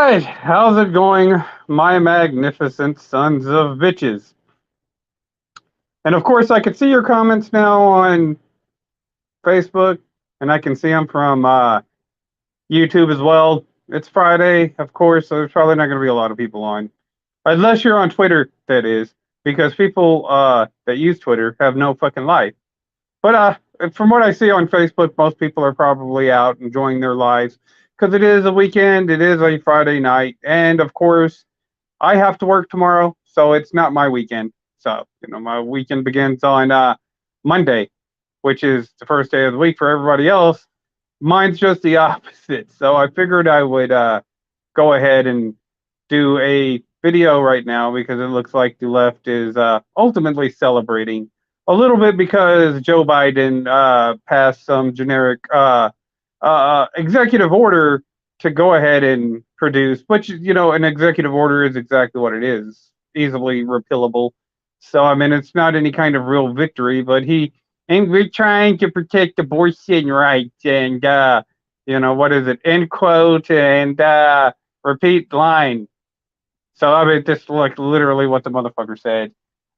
Alright, how's it going, my magnificent sons of bitches? And of course, I can see your comments now on Facebook, and I can see them from YouTube as well. It's Friday, of course, so there's probably not going to be a lot of people on. Unless you're on Twitter, that is, because people that use Twitter have no fucking life. But from what I see on Facebook, most people are probably out enjoying their lives because it is a weekend, it is a Friday night, and of course, I have to work tomorrow, so it's not my weekend. So, my weekend begins on Monday, which is the first day of the week for everybody else. Mine's just the opposite. So I figured I would go ahead and do a video right now because it looks like the left is ultimately celebrating a little bit because Joe Biden passed some generic executive order to go ahead and produce, which, an executive order is exactly what it is, easily repealable. So, I mean, it's not any kind of real victory, but and we're trying to protect abortion rights and, what is it, end quote, and repeat line. So, I mean, this is like literally what the motherfucker said.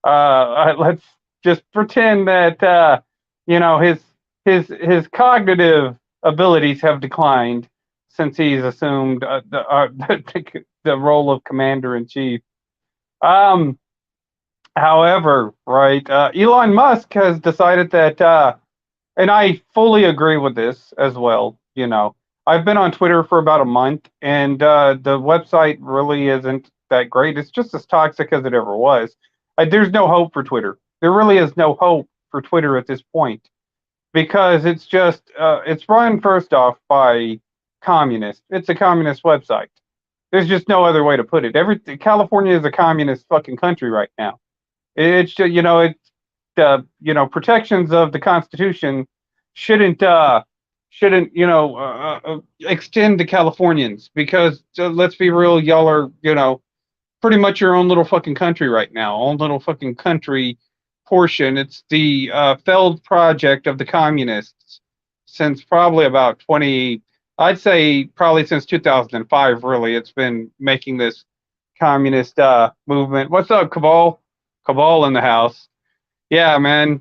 Let's just pretend that, his cognitive abilities have declined since he's assumed the role of commander in chief. However, right, Elon Musk has decided that, and I fully agree with this as well. I've been on Twitter for about a month, and the website really isn't that great. It's just as toxic as it ever was. There's no hope for Twitter. There really is no hope for Twitter at this point because it's just it's run first off by communists. It's a communist website. There's just no other way to put it. California is a communist fucking country right now. It's just, protections of the Constitution shouldn't extend to Californians because let's be real, y'all are pretty much your own little fucking country right now, own little fucking country portion. It's the failed project of the communists since probably about I'd say probably since 2005. Really, it's been making this communist movement. What's up, Cabal? Cabal in the house. Yeah, man.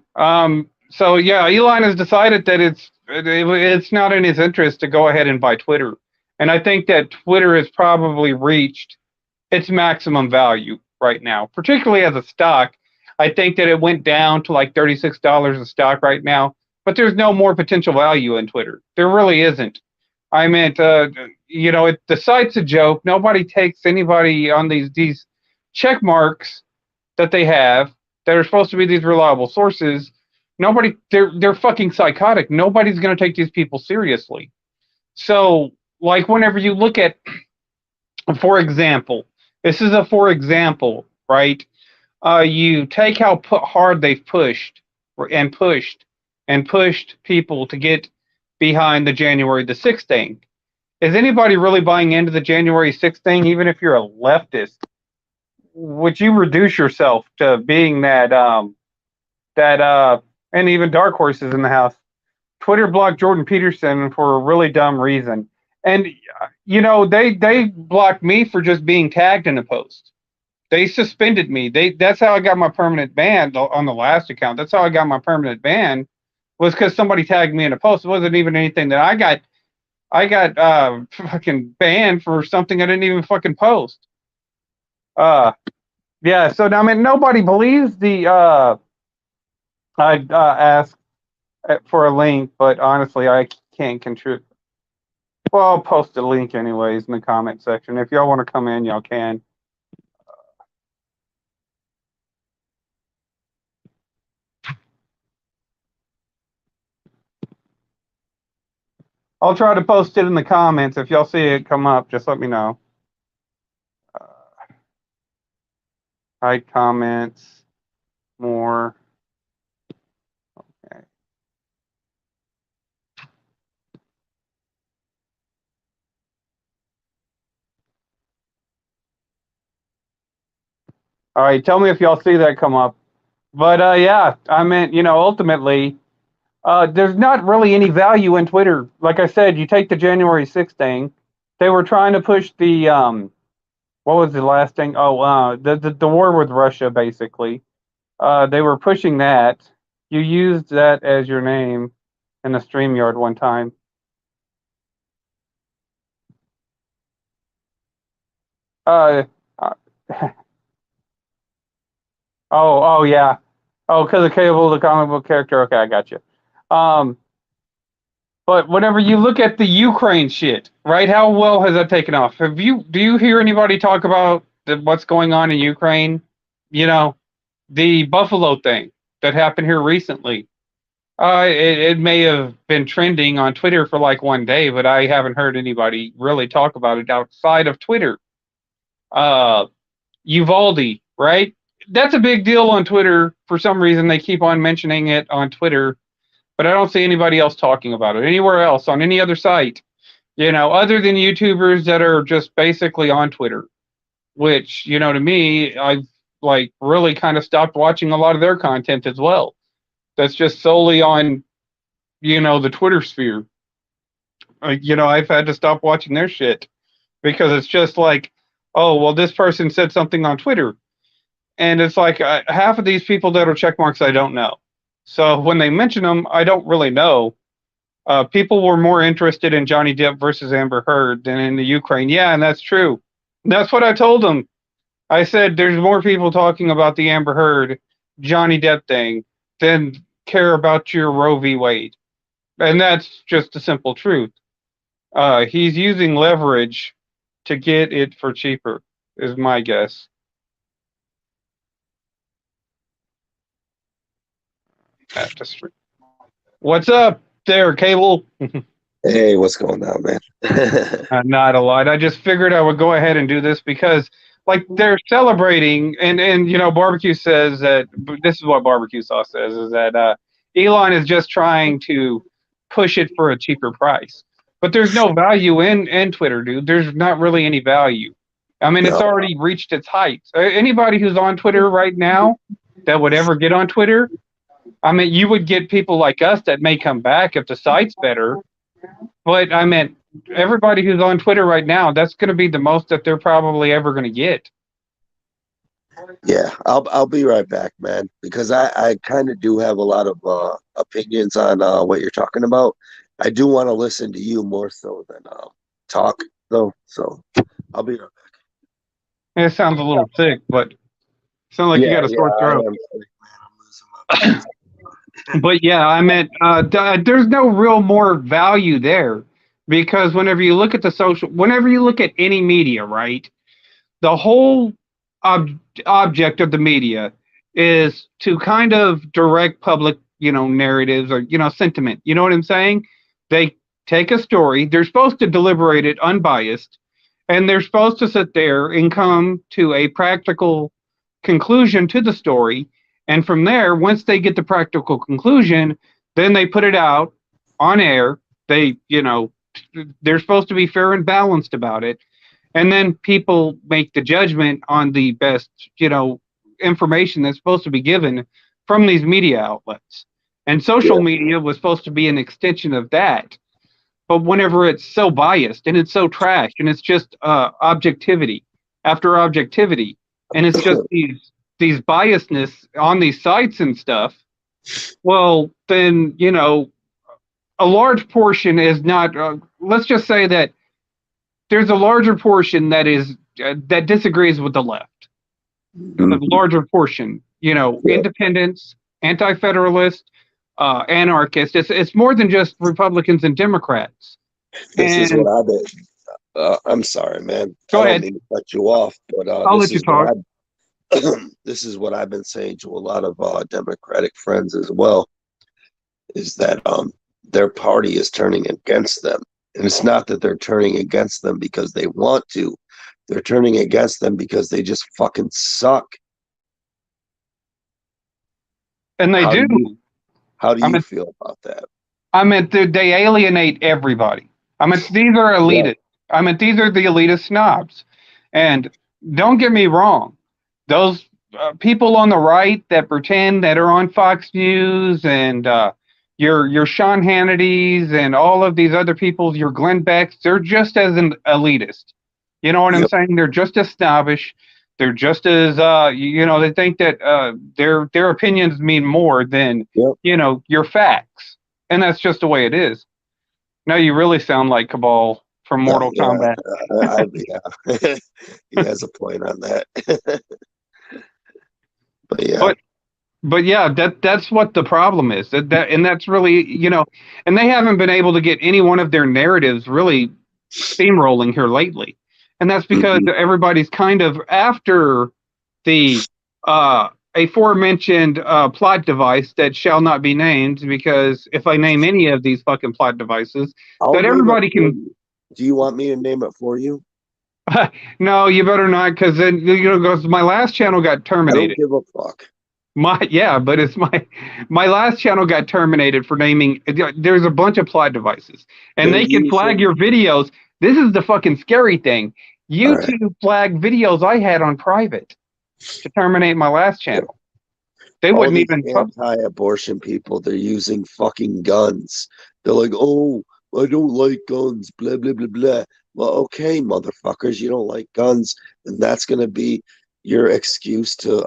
So yeah, Elon has decided that it's not in his interest to go ahead and buy Twitter, and I think that Twitter has probably reached its maximum value right now, particularly as a stock. I think that it went down to like $36 a stock right now, but there's no more potential value in Twitter. There really isn't. I meant, the site's a joke. Nobody takes anybody on these check marks that they have that are supposed to be these reliable sources. They're fucking psychotic. Nobody's going to take these people seriously. So, like, whenever you look at, for example, this is a for example, right? You take how hard they've pushed and pushed and pushed people to get behind the January the 6th thing. Is anybody really buying into the January 6th thing, even if you're a leftist? Would you reduce yourself to being that, and even Darkhorse is in the house. Twitter blocked Jordan Peterson for a really dumb reason. And, they blocked me for just being tagged in a post. They suspended me. That's how I got my permanent ban on the last account. That's how I got my permanent ban, was because somebody tagged me in a post. It wasn't even anything that I got. I got fucking banned for something I didn't even fucking post. Yeah. So I mean, nobody believes the. I asked for a link, but honestly, I can't contribute. Well, I'll post a link anyways in the comment section. If y'all want to come in, y'all can. I'll try to post it in the comments. If y'all see it come up, just let me know. Hide comments, more. Okay. All right, tell me if y'all see that come up. But yeah, I meant, ultimately, there's not really any value in Twitter. Like I said, you take the January 6th thing, They were trying to push the what was the last thing? Oh, the war with Russia, basically. They were pushing that. You used that as your name in the StreamYard one time. Uh, uh, oh, yeah. Oh, because of Cable, the comic book character. Okay, I got you. Um, but whenever you look at the Ukraine shit, right? How well has that taken off? Do you hear anybody talk about what's going on in Ukraine? You know, the Buffalo thing that happened here recently. It may have been trending on Twitter for like one day, but I haven't heard anybody really talk about it outside of Twitter. Uh, Uvalde, right? That's a big deal on Twitter. For some reason, they keep on mentioning it on Twitter, but I don't see anybody else talking about it anywhere else on any other site, other than YouTubers that are just basically on Twitter, which, to me, I've like really kind of stopped watching a lot of their content as well. That's just solely on, the Twitter sphere. I've had to stop watching their shit because it's just like, oh, well, this person said something on Twitter. And it's like half of these people that are check marks I don't know. So when they mention them, I don't really know. People were more interested in Johnny Depp versus Amber Heard than in the Ukraine. Yeah, and that's true. And that's what I told them. I said there's more people talking about the Amber Heard, Johnny Depp thing than care about your Roe v. Wade. And that's just the simple truth. He's using leverage to get it for cheaper, is my guess. What's up there, Cable? Hey, what's going on, man? Not a lot. I just figured I would go ahead and do this because, like, they're celebrating, and barbecue says that this is what barbecue sauce says is that Elon is just trying to push it for a cheaper price, but there's no value in Twitter, dude. There's not really any value. I mean, it's No. already reached its heights. Anybody who's on Twitter right now that would ever get on Twitter, I mean, you would get people like us that may come back if the site's better. But I mean, everybody who's on Twitter right now, that's going to be the most that they're probably ever going to get. Yeah, I'll be right back, man, because I kind of do have a lot of opinions on what you're talking about. I do want to listen to you more so than talk, though. So I'll be right It sounds a little sick, but it sounds like back. you got a sore I throat. am sick, man. I'm losing my But yeah, I meant there's no real more value there because whenever you look at any media, right, the whole object of the media is to kind of direct public, narratives or, sentiment. You know what I'm saying? They take a story, they're supposed to deliberate it unbiased, and they're supposed to sit there and come to a practical conclusion to the story. And from there, once they get the practical conclusion, then they put it out on air. They're supposed to be fair and balanced about it. And then people make the judgment on the best, information that's supposed to be given from these media outlets. And social media was supposed to be an extension of that. But whenever it's so biased and it's so trash and it's just objectivity after objectivity, and it's just these biasness on these sites and stuff, well, then, a large portion is not, let's just say that there's a larger portion that disagrees with the left. The larger portion, independents, anti-federalists, anarchists. It's more than just Republicans and Democrats. This is what I've been. I'm sorry, man. Go ahead. I don't mean to cut you off, but I'll let you talk. This is what I've been saying to a lot of Democratic friends as well, is that their party is turning against them. And it's not that they're turning against them because they want to. They're turning against them because they just fucking suck. And they do. How do you feel about that? I mean, they alienate everybody. I mean, these are elitists. Yeah. I mean, these are the elitist snobs. And don't get me wrong. Those people on the right that pretend that are on Fox News and your Sean Hannity's and all of these other people's, your Glenn Beck's, they're just as an elitist. You know what I'm Yep. saying? They're just as snobbish. They're just as they think that their opinions mean more than Yep. your facts, and that's just the way it is. Now you really sound like Cabal from Mortal Yeah. Kombat. Yeah. He has a point on that. But yeah. But yeah, that's what the problem is. And that's really and they haven't been able to get any one of their narratives really steamrolling here lately, and that's because Mhm. everybody's kind of after the aforementioned plot device that shall not be named, because if I name any of these fucking plot devices, I'll that name it everybody for can. you. Do you want me to name it for you? No, you better not, because then goes my last channel got I don't terminated. give a fuck. But it's my last channel got terminated for naming. There's a bunch of plot devices, and They're they can flag using. your videos. This is the fucking scary thing. All right. YouTube flagged videos I had on private to terminate my last channel. They All wouldn't these even. anti-abortion people, they're using fucking guns. They're like, oh, I don't like guns, blah, blah, blah, blah. Well, okay, motherfuckers, you don't like guns, and that's going to be your excuse to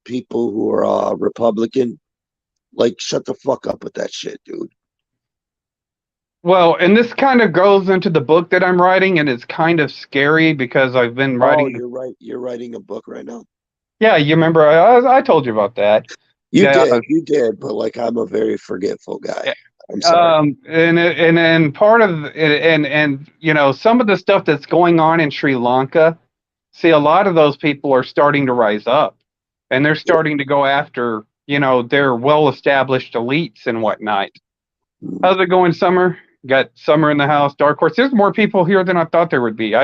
people who are Republican. Like, shut the fuck up with that shit, dude. Well, and this kind of goes into the book that I'm writing, and it's kind of scary because I've been Oh, writing. you're right. You're writing a book right now. Yeah, you remember I told you about that. Yeah, You did, but like, I'm a very forgetful guy. I'm sorry. and part of and some of the stuff that's going on in Sri Lanka. See, a lot of those people are starting to rise up, and they're Yeah. starting to go after their well-established elites and whatnot. How's it going, Summer? Got Summer in the house. Darkhorse. There's more people here than I thought there would be.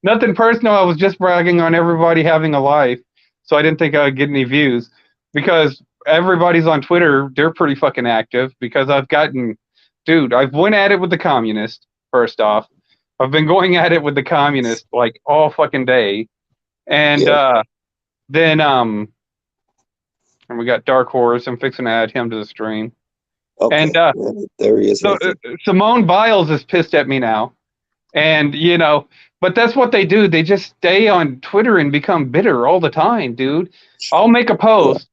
Nothing personal. I was just bragging on everybody having a life, so I didn't think I'd get any views because everybody's on Twitter. They're pretty fucking active because I've went at it with the communist first off. I've been going at it with the communist like all fucking day, and Yeah. then and we got Dark Horse. I'm fixing to add him to the stream, Okay. and Yeah, there he is. so Right there. Simone Biles is pissed at me now, and but that's what they do. They just stay on Twitter and become bitter all the time, dude. I'll make a Yeah. post.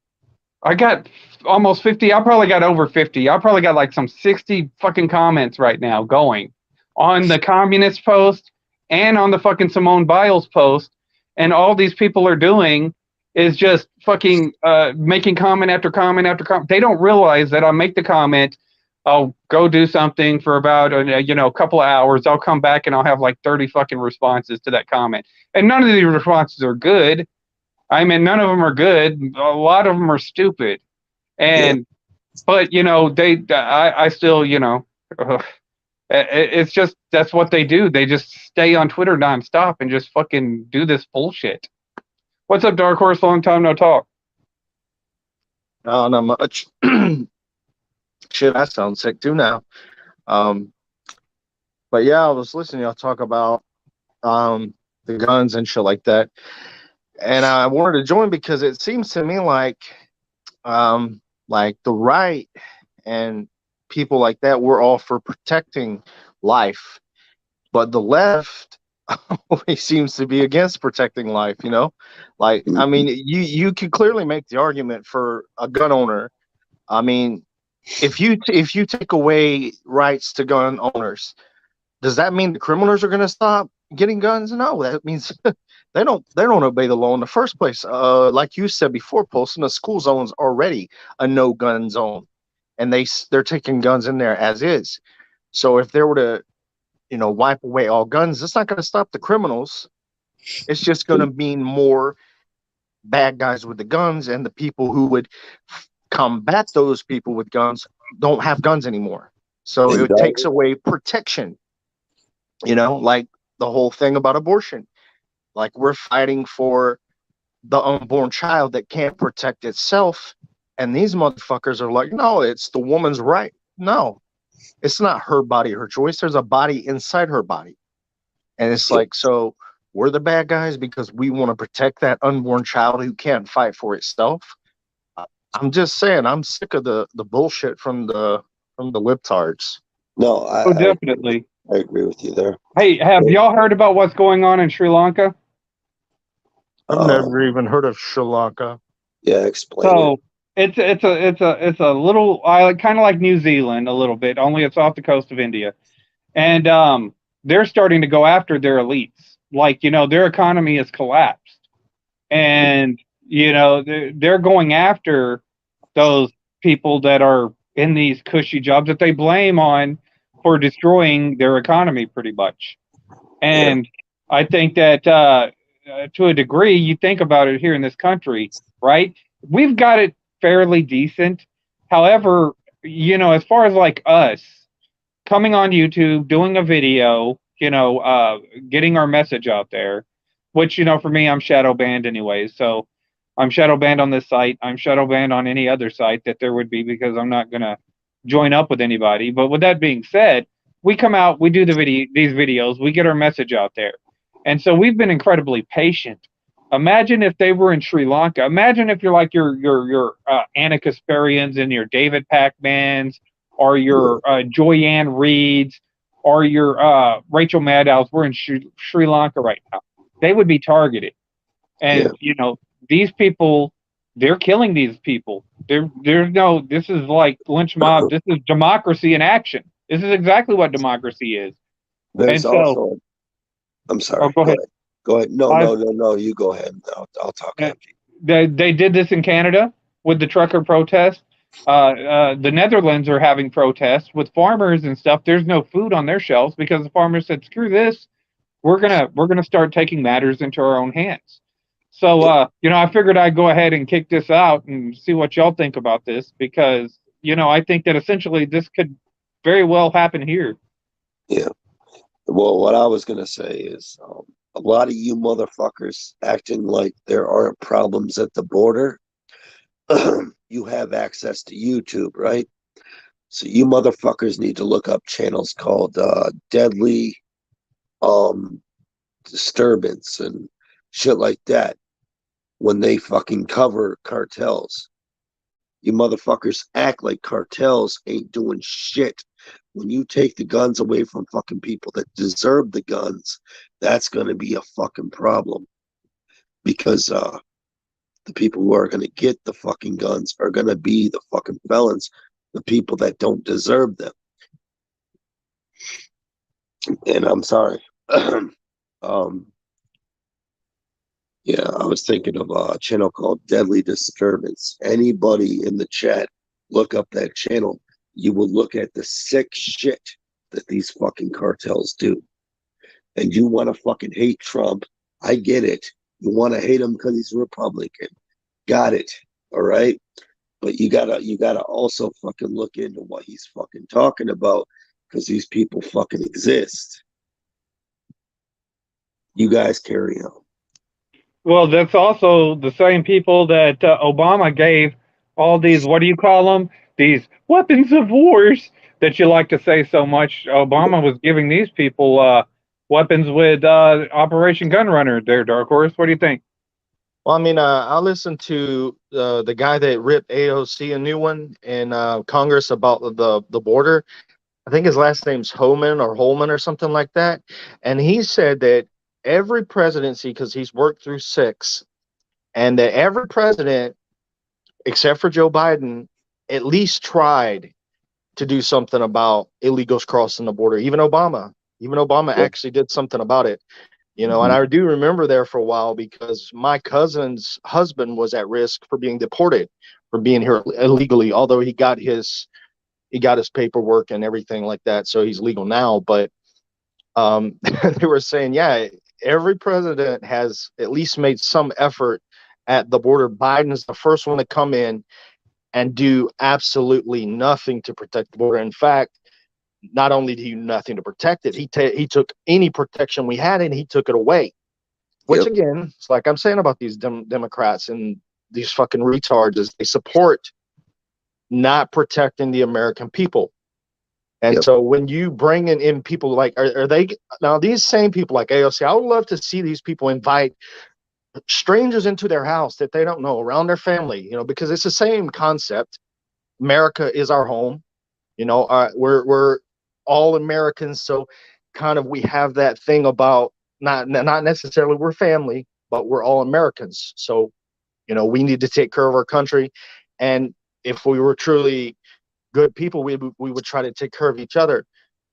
I got almost 50. I probably got over 50. I probably got like some 60 fucking comments right now going on the communist post and on the fucking Simone Biles post. And all these people are doing is just fucking making comment after comment after comment. They don't realize that I'll make the comment. I'll go do something for about a couple of hours. I'll come back and I'll have like 30 fucking responses to that comment. And none of these responses are good. I mean, none of them are good. A lot of them are stupid. Yeah. But I still, it's just that's what they do. They just stay on Twitter nonstop and just fucking do this bullshit. What's up, Dark Horse? Long time no talk. Oh, not much. Shit, I sound sick too now. But yeah, I was listening to y'all talk about the guns and shit like that, and I wanted to join because it seems to me like the right and people like that, we're all for protecting life, but the left always seems to be against protecting life. Like, I mean, you can clearly make the argument for a gun owner. I mean, if you take away rights to gun owners, does that mean the criminals are going to stop getting guns? No, that means they don't obey the law in the first place. Like you said before, Poston, the school zone's already a no gun zone, and they're taking guns in there as is. So if they were to wipe away all guns, it's not going to stop the criminals. It's just going to mean more bad guys with the guns, and the people who would combat those people with guns don't have guns anymore. So it takes away protection, like the whole thing about abortion. Like, we're fighting for the unborn child that can't protect itself, and these motherfuckers are like, no, it's the woman's right. No, it's not her body, her choice. There's a body inside her body. And it's like, so we're the bad guys because we want to protect that unborn child who can't fight for itself. I'm just saying, I'm sick of the bullshit from the libtards. No, Oh, definitely. I agree with you there. Hey, have y'all heard about what's going on in Sri Lanka? I've never even heard of Sri Lanka. Yeah, explain it. So it's a little island, kind of like New Zealand a little bit, only it's off the coast of India, and they're starting to go after their elites. Like their economy has collapsed, and they're going after those people that are in these cushy jobs that they blame on for destroying their economy pretty much. And I think that to a degree, you think about it here in this country, right? We've got it fairly decent. However, as far as like us coming on YouTube, doing a video, getting our message out there, which, for me, I'm shadow banned anyways. So I'm shadow banned on this site. I'm shadow banned on any other site that there would be because I'm not going to join up with anybody. But with that being said, we come out, we do these videos, we get our message out there. And so we've been incredibly patient. Imagine if they were in Sri Lanka. Imagine if you're like your Anna Kasparians and your David Pacmans or your Joyanne Reeds or your Rachel Maddows. We're in Sri Lanka right now. They would be targeted. And, these people, they're killing these people. There's no, this is like lynch mob. This is democracy in action. This is exactly what democracy is. There's also, I'm sorry. Oh, go ahead. Go ahead. No. You go ahead. I'll talk after you. They did this in Canada with the trucker protest. The Netherlands are having protests with farmers and stuff. There's no food on their shelves because the farmers said, "Screw this. We're gonna start taking matters into our own hands." So I figured I'd go ahead and kick this out and see what y'all think about this because I think that essentially this could very well happen here. Yeah. Well, what I was gonna say is a lot of you motherfuckers acting like there aren't problems at the border. You have access to YouTube, right? So you motherfuckers need to look up channels called Deadly Disturbance and shit like that when they fucking cover cartels. You motherfuckers act like cartels ain't doing shit. When you take the guns away from fucking people that deserve the guns, that's going to be a fucking problem. Because the people who are going to get the fucking guns are going to be the fucking felons, the people that don't deserve them. And I'm sorry. Yeah, I was thinking of a channel called Deadly Disturbance. Anybody in the chat, look up that channel. You will look at the sick shit that these fucking cartels do. And you want to fucking hate Trump. I get it. You want to hate him because he's a Republican. Got it. All right. But you gotta also fucking look into what he's fucking talking about because these people fucking exist. You guys carry on. Well, that's also the same people that Obama gave all these, what do you call them? These weapons of wars that you like to say so much. Obama was giving these people weapons with Operation Gunrunner there, Darkhorse. What do you think? Well, I mean, I listened to the guy that ripped AOC a new one in Congress about the border. I think his last name's Holman or something like that. And he said that every presidency, because he's worked through 6, and that every president, except for Joe Biden, at least tried to do something about illegals crossing the border. Even Obama actually did something about it. And I do remember there for a while because my cousin's husband was at risk for being deported for being here illegally, although he got his paperwork and everything like that, so he's legal now. But they were saying, yeah, every president has at least made some effort at the border. Biden is the first one to come in and do absolutely nothing to protect the border. In fact, not only did he do nothing to protect it, he took any protection we had and he took it away. Which again, it's like I'm saying about these Democrats and these fucking retards, is they support not protecting the American people. And so when you bring in people like, are they now these same people like AOC? I would love to see these people invite strangers into their house that they don't know, around their family, because it's the same concept. America is our home. We're all Americans, so kind of we have that thing about not necessarily we're family, but we're all Americans. So, we need to take care of our country, and if we were truly good people, we would try to take care of each other.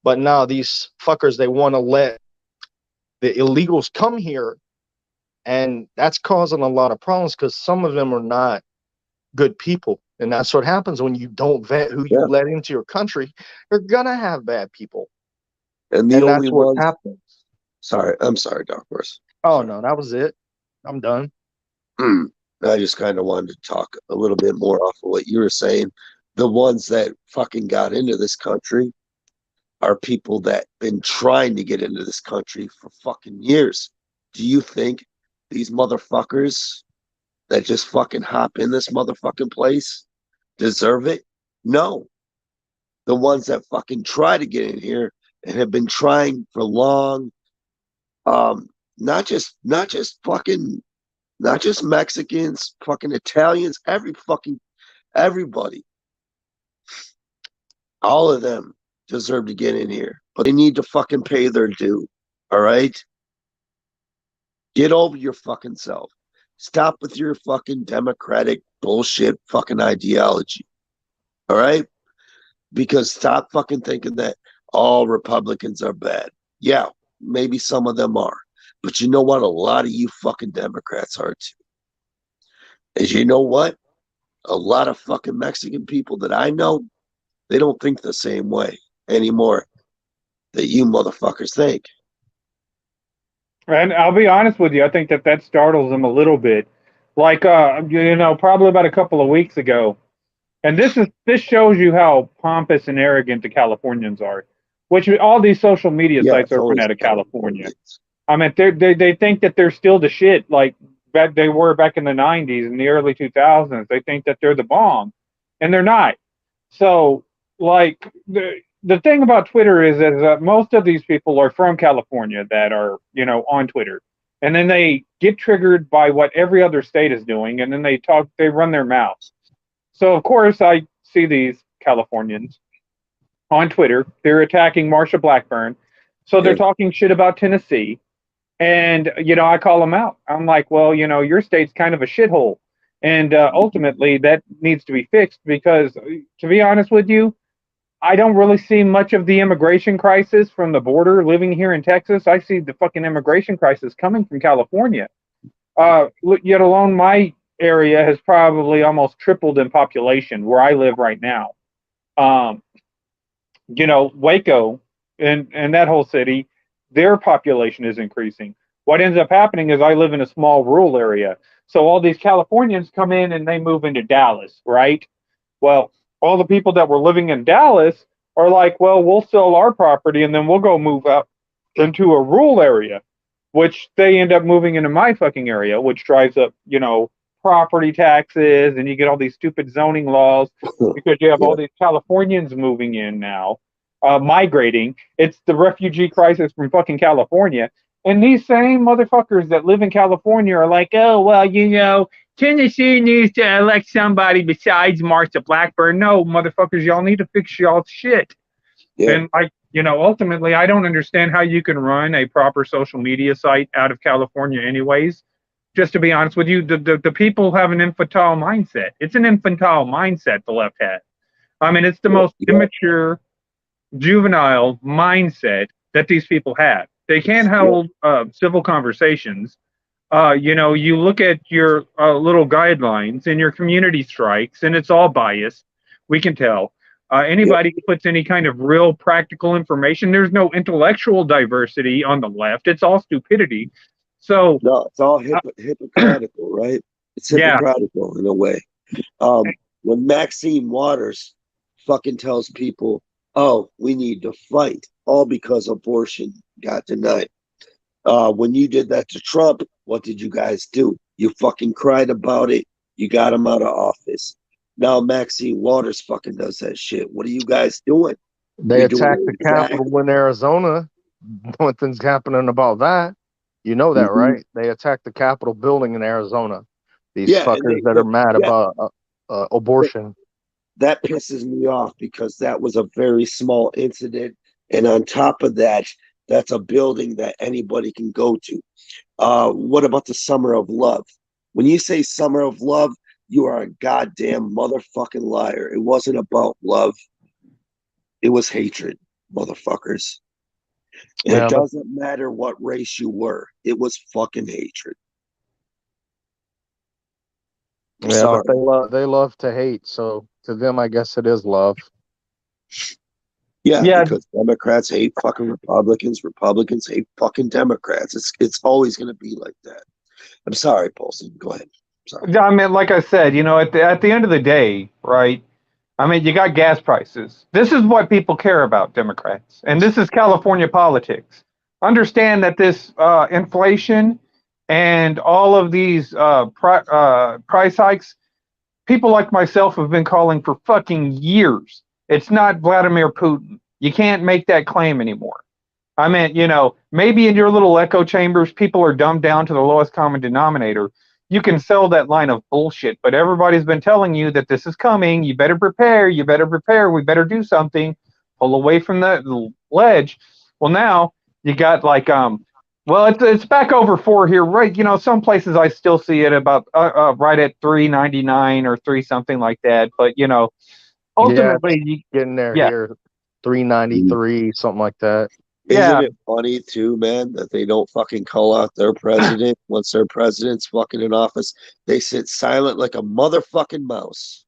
But now these fuckers, they want to let the illegals come here, and that's causing a lot of problems because some of them are not good people. And that's what happens when you don't vet who you let into your country. You're gonna have bad people, And that's what happens. Sorry, I'm sorry, Darkhorse. Oh no, that was it. I'm done. I just kind of wanted to talk a little bit more off of what you were saying. The ones that fucking got into this country are people that been trying to get into this country for fucking years. Do you think these motherfuckers that just fucking hop in this motherfucking place deserve it? No. The ones that fucking try to get in here and have been trying for long, not just Mexicans, fucking Italians, everybody. All of them deserve to get in here, but they need to fucking pay their due. All right? Get over your fucking self. Stop with your fucking democratic bullshit fucking ideology. All right? Because stop fucking thinking that all Republicans are bad. Yeah, maybe some of them are. But you know what? A lot of you fucking Democrats are too. And you know what? A lot of fucking Mexican people that I know, they don't think the same way anymore that you motherfuckers think. And I'll be honest with you, I think that startles them a little bit. Like, probably about a couple of weeks ago, and this shows you how pompous and arrogant the Californians are, which all these social media sites are from out of California. I mean, they think that they're still the shit, like they were back in the 90s and the early 2000s. They think that they're the bomb, and they're not. So, like, the thing about Twitter is that most of these people are from California that are, on Twitter. And then they get triggered by what every other state is doing, and then they run their mouths. So, of course, I see these Californians on Twitter. They're attacking Marsha Blackburn. So they're talking shit about Tennessee. And, I call them out. I'm like, well, your state's kind of a shithole. And ultimately, that needs to be fixed because, to be honest with you, I don't really see much of the immigration crisis from the border living here in Texas. I see the fucking immigration crisis coming from California. Yet alone my area has probably almost tripled in population where I live right now. Waco and that whole city, their population is increasing. What ends up happening is I live in a small rural area. So all these Californians come in and they move into Dallas, right? Well, all the people that were living in Dallas are like, well, we'll sell our property and then we'll go move up into a rural area, which they end up moving into my fucking area, which drives up, property taxes, and you get all these stupid zoning laws because you have all these Californians moving in now, migrating. It's the refugee crisis from fucking California. And these same motherfuckers that live in California are like, oh, well, Tennessee needs to elect somebody besides Marsha Blackburn. No, motherfuckers, y'all need to fix y'all's shit. Yeah. And ultimately, I don't understand how you can run a proper social media site out of California anyways. Just to be honest with you, the people have an infantile mindset. It's an infantile mindset the left has. I mean, it's the most immature, juvenile mindset that these people have. They can't hold civil conversations. You look at your little guidelines and your community strikes, and it's all biased. We can tell. Anybody who puts any kind of real practical information, there's no intellectual diversity on the left. It's all stupidity. So no, it's all hypocritical, right? It's hypocritical in a way. When Maxine Waters fucking tells people, oh, we need to fight, all because abortion got denied. When you did that to Trump, what did you guys do? You fucking cried about it. You got him out of office. Now Maxine Waters fucking does that shit. What are you guys doing? They attacked the Capitol in Arizona. Nothing's happening about that. You know that, Mhm. right? They attacked the Capitol building in Arizona. These Yeah, and fuckers that are mad yeah, about abortion. that pisses me off because that was a very small incident, and on top of that, that's a building that anybody can go to. What about the Summer of Love? When you say Summer of Love, you are a goddamn motherfucking liar. It wasn't about love. It was hatred, motherfuckers. And it Yeah, but doesn't matter what race you were. It was fucking hatred. I'm yeah, but sorry. they love to hate. So to them, I guess it is love. Yeah, Yeah, because Democrats hate fucking Republicans. Republicans hate fucking Democrats. It's always going to be like that. I'm sorry, Paulson. Go ahead. Sorry. I mean, like I said, at the end of the day, right? I mean, you got gas prices. This is what people care about, Democrats, and this is California politics. Understand that this inflation and all of these price hikes, people like myself have been calling for fucking years. It's not Vladimir Putin. You can't make that claim anymore. I mean, maybe in your little echo chambers, people are dumbed down to the lowest common denominator. You can sell that line of bullshit, but everybody's been telling you that this is coming. You better prepare. You better prepare. We better do something. Pull away from the ledge. Well, now you got well, it's back over 4 here, right? Some places I still see it about right at 3.99 or 3 something like that. But Yeah, ultimately, getting there yeah, here, 393, something like that. Isn't yeah. it funny too, man, that they don't fucking call out their president once their president's fucking in office? They sit silent like a motherfucking mouse.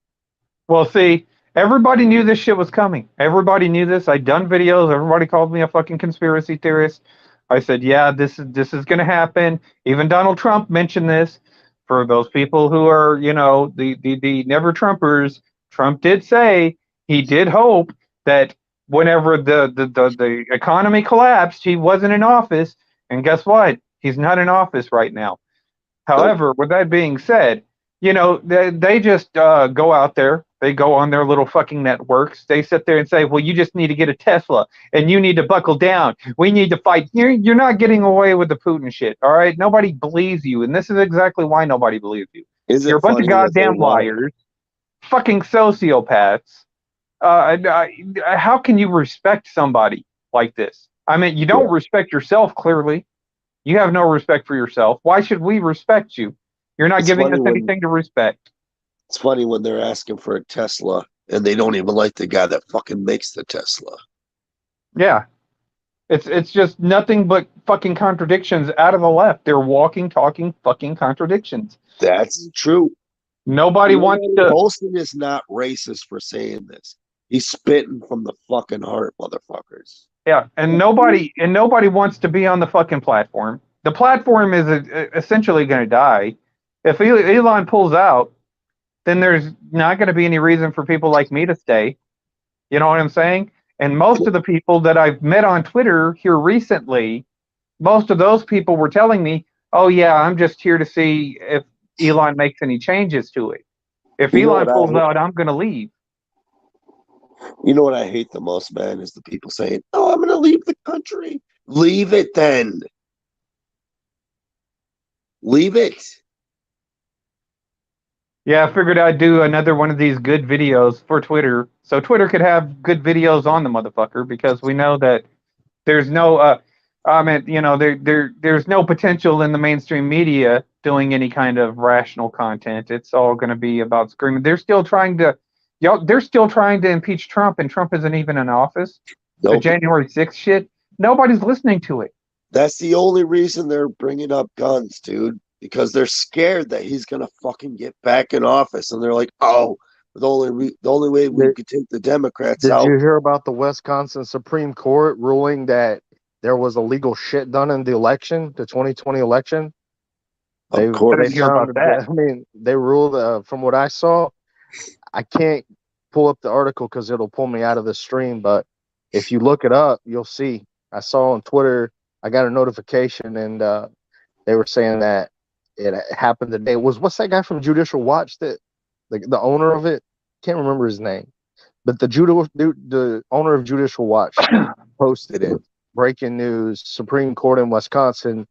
Well, see, everybody knew this shit was coming. Everybody knew this. I'd done videos. Everybody called me a fucking conspiracy theorist. I said, yeah, this is going to happen. Even Donald Trump mentioned this. For those people who are, the never Trumpers, Trump did say he did hope that whenever the economy collapsed, he wasn't in office. And guess what? He's not in office right now. Nope. However, with that being said, they just go out there. They go on their little fucking networks. They sit there and say, "Well, you just need to get a Tesla, and you need to buckle down. We need to fight." You're not getting away with the Putin shit. All right, nobody believes you, and this is exactly why nobody believes you. Is You're it a bunch of funny that they goddamn want liars, fucking sociopaths. How can you respect somebody like this? I mean, you yeah, don't respect yourself, clearly. You have no respect for yourself. Why should we respect you? You're not it's giving funny us when anything to respect. it's funny when they're asking for a Tesla and they don't even like the guy that fucking makes the Tesla. Yeah. It's just nothing but fucking contradictions out of the left. They're walking, talking fucking contradictions. That's true. Nobody You know wants what? to. Olson is not racist for saying this. He's spitting from the fucking heart, motherfuckers. Yeah, and nobody wants to be on the fucking platform. The platform is essentially going to die. If Elon pulls out, then there's not going to be any reason for people like me to stay. You know what I'm saying? And most of the people that I've met on Twitter here recently, most of those people were telling me, "Oh yeah, I'm just here to see if Elon makes any changes to it. If You know Elon what I pulls out, I'm going to leave." You know what I hate the most, man, is the people saying, "Oh, I'm going to leave the country." Leave it then. Leave it. Yeah, I figured I'd do another one of these good videos for Twitter, so Twitter could have good videos on the motherfucker because we know that there's no I mean, there's no potential in the mainstream media doing any kind of rational content. It's all going to be about screaming. They're still trying to impeach Trump, and Trump isn't even in office. The Nope. January 6th shit, nobody's listening to it. That's the only reason they're bringing up guns, dude, because they're scared that he's going to fucking get back in office. And they're like, oh, the only way we Did, could take the Democrats did out. you hear about the Wisconsin Supreme Court ruling that there was illegal shit done in the election, the 2020 election? Of I They didn't hear course. about found that. that, I mean, they ruled, from what I saw, I can't pull up the article because it'll pull me out of the stream, but if you look it up, you'll see. I saw on Twitter, I got a notification, and they were saying that it happened today. What's that guy from Judicial Watch, that the owner of it? Can't remember his name, but the owner of Judicial Watch posted it. Breaking news: Supreme Court in Wisconsin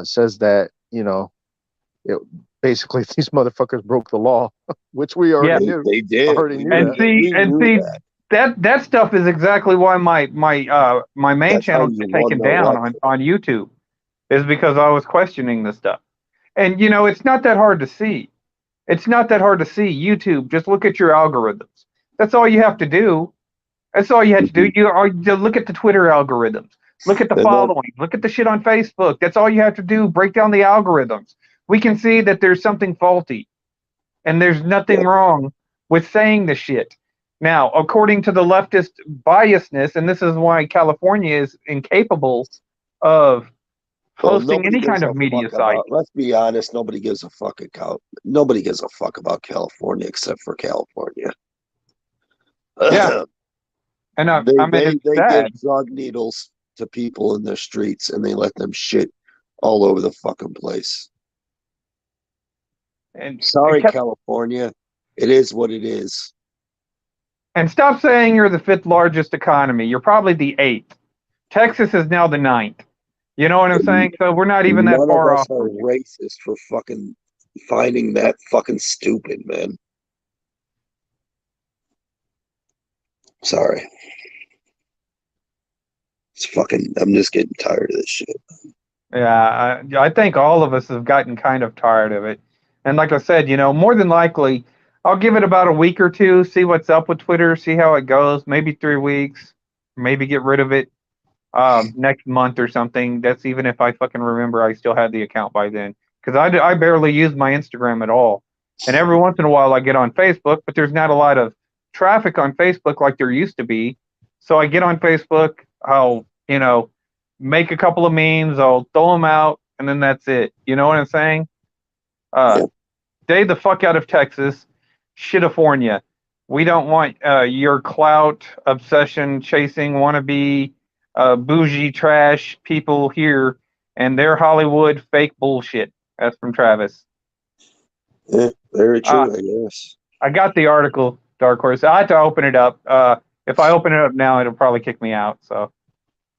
says that, it, basically these motherfuckers broke the law, which we already knew. They did. Already knew And that. see, that. that stuff is exactly why my main That's how channel you got won taken the down election. on YouTube, is because I was questioning this stuff. And it's not that hard to see. It's not that hard to see. YouTube, just look at your algorithms. That's all you have to do. That's all you have to do. You look at the Twitter algorithms. Look at the And then, following. Look at the shit on Facebook. That's all you have to do. Break down the algorithms. We can see that there's something faulty, and there's nothing wrong with saying the shit. Now, according to the leftist biasness, and this is why California is incapable of well, hosting nobody any gives kind a of media fuck site. about. Let's be honest. Nobody gives a fuck Nobody gives a fuck about California except for California. Yeah, and I mean it's they sad. give drug needles to people in the streets and they let them shit all over the fucking place. And Sorry, California. It is what it is. And stop saying you're the fifth largest economy. You're probably the eighth. Texas is now the ninth. You know what I'm saying? So we're not even that None of far us off. are racist for fucking finding that fucking stupid, man. Sorry. I'm just getting tired of this shit. Yeah, I think all of us have gotten kind of tired of it. And like I said, more than likely, I'll give it about a week or two, see what's up with Twitter, see how it goes. Maybe 3 weeks, maybe get rid of it next month or something. That's even if I fucking remember I still had the account by then. Because I barely use my Instagram at all. And every once in a while I get on Facebook, but there's not a lot of traffic on Facebook like there used to be. So I get on Facebook, I'll, make a couple of memes, I'll throw them out, and then that's it. You know what I'm saying? Stay the fuck out of Texas. Shitifornia. We don't want your clout, obsession, chasing, wannabe, bougie trash people here and their Hollywood fake bullshit. That's from Travis. Yeah, very true, I guess. I got the article, Darkhorse. I had to open it up. If I open it up now, it'll probably kick me out. So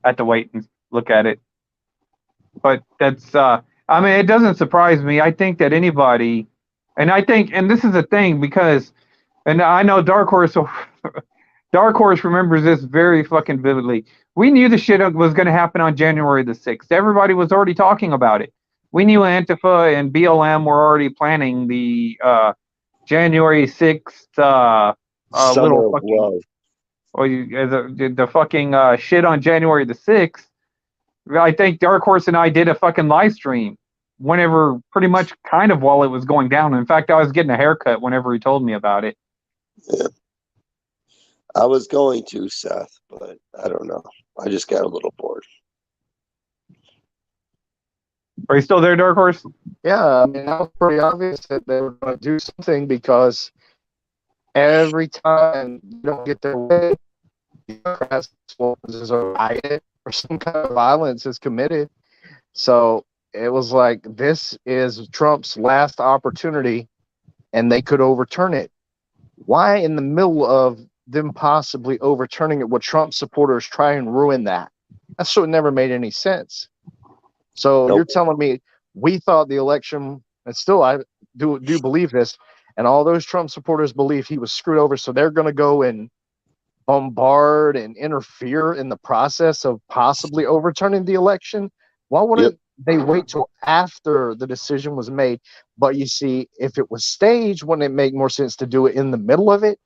I have to wait and look at it. But that's, I mean, it doesn't surprise me. I think that anybody, and this is a thing because, and I know Darkhorse remembers this very fucking vividly. We knew the shit was going to happen on January the 6th. Everybody was already talking about it. We knew Antifa and BLM were already planning the January 6th little fucking, the fucking shit on January the 6th. I think Darkhorse and I did a fucking live stream whenever, pretty much kind of while it was going down. In fact, I was getting a haircut whenever he told me about it. Yeah. I was going to, Seth, but I don't know. I just got a little bored. Are you still there, Darkhorse? Yeah, I mean, that was pretty obvious that they were going to do something because every time you don't get their way, Democrats is a riot or some kind of violence is committed. So it was like, this is Trump's last opportunity and they could overturn it. Why in the middle of them possibly overturning it would Trump supporters try and ruin that? That's what never made any sense. So You're telling me we thought the election, and still I do believe this, and all those Trump supporters believe he was screwed over, so they're going to go and bombard and interfere in the process of possibly overturning the election? Why wouldn't they wait till after the decision was made? But you see, if it was staged, wouldn't it make more sense to do it in the middle of it?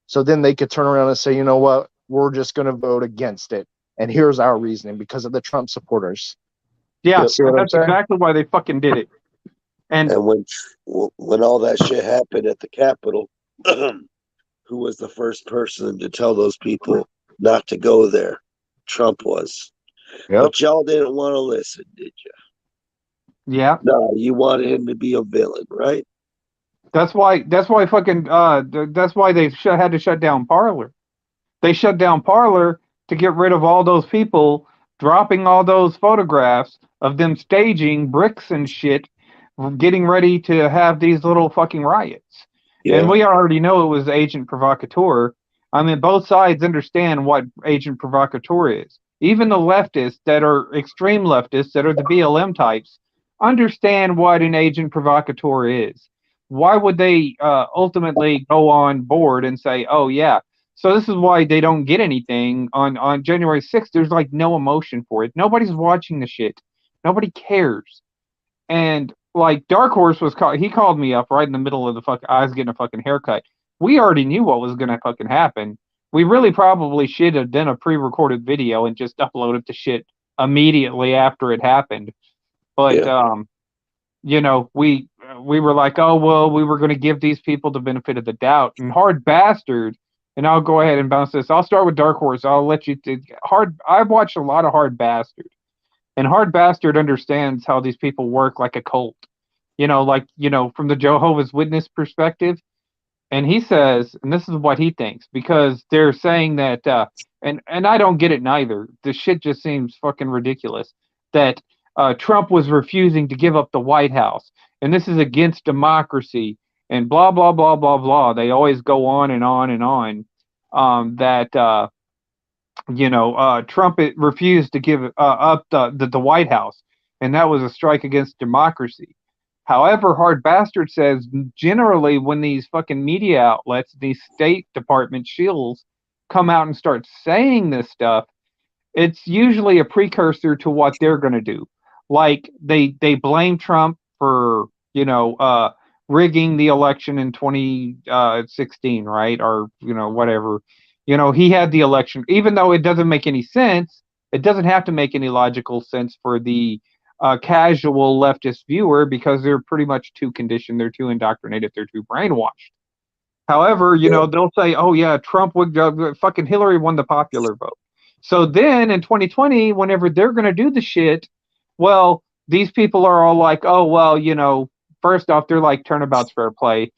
So then they could turn around and say, you know what, we're just going to vote against it. And here's our reasoning because of the Trump supporters. Yeah, that's exactly why they fucking did it. And when all that shit happened at the Capitol, who was the first person to tell those people not to go there? Trump was. Yep. But y'all didn't want to listen, did you? Yeah. No, you wanted him to be a villain, right? That's why fucking that's why they had to shut down Parler. They shut down Parler to get rid of all those people dropping all those photographs of them staging bricks and shit, getting ready to have these little fucking riots. Yeah. And we already know it was agent provocateur. I mean, both sides understand what agent provocateur is. even the leftists that are extreme leftists, that are the BLM types, understand what an agent provocateur is. Why would they ultimately go on board and say, oh, yeah? So this is why they don't get anything on January 6th. There's like no emotion for it. Nobody's watching the shit. Nobody cares. And like Darkhorse he called me up right in the middle of I was getting a fucking haircut. We already knew what was gonna fucking happen. We really probably should have done a pre-recorded video and just uploaded the shit immediately after it happened. But you know, we were like, oh well, we were gonna give these people the benefit of the doubt. And Hard Bastard, and I'll go ahead and bounce this. I'll start with Darkhorse. I'll let you I've watched a lot of Hard Bastard. And Hard Bastard understands how these people work like a cult. You know, like, you know, from the Jehovah's Witness perspective. And he says, and this is what he thinks, because they're saying that, and I don't get it neither. The shit just seems fucking ridiculous. That Trump was refusing to give up the White House. And this is against democracy. And blah, blah, blah, blah, blah. They always go on and on and on. You know, Trump refused to give up the White House, and that was a strike against democracy. However, Hard Bastard says generally when these fucking media outlets, these State Department shills, come out and start saying this stuff, it's usually a precursor to what they're going to do. Like they blame Trump for, you know, rigging the election in 2016, right? Or, you know, whatever. You know, he had the election, even though it doesn't make any sense. It doesn't have to make any logical sense for the casual leftist viewer, because they're pretty much too conditioned, they're too indoctrinated, they're too brainwashed. However, you know, they'll say, oh yeah, Trump would fucking Hillary won the popular vote. So then in 2020, whenever they're going to do the shit, well, these people are all like, oh, well, you know, first off, they're like, turnabout's fair play.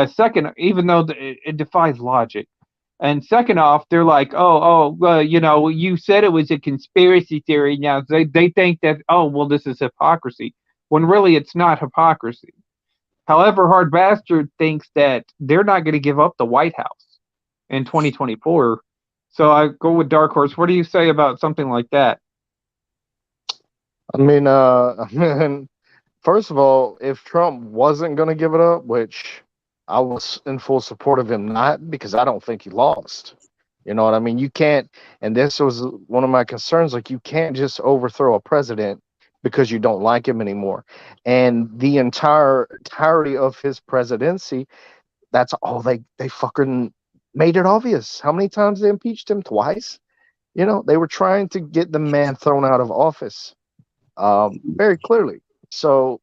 Second, even though it defies logic. And second off, they're like, you know, you said it was a conspiracy theory. Now they think that, oh, well, this is hypocrisy, when really it's not hypocrisy. However, Hard Bastard thinks that they're not going to give up the White House in 2024. So I go with Darkhorse. What do you say about something like that? I mean, first of all, if Trump wasn't going to give it up, which I was in full support of him not, because I don't think he lost. You know what I mean? You can't, and this was one of my concerns, like you can't just overthrow a president because you don't like him anymore. And the entirety of his presidency, that's all they fucking made it obvious. How many times they impeached him? Twice. You know, they were trying to get the man thrown out of office, very clearly. So,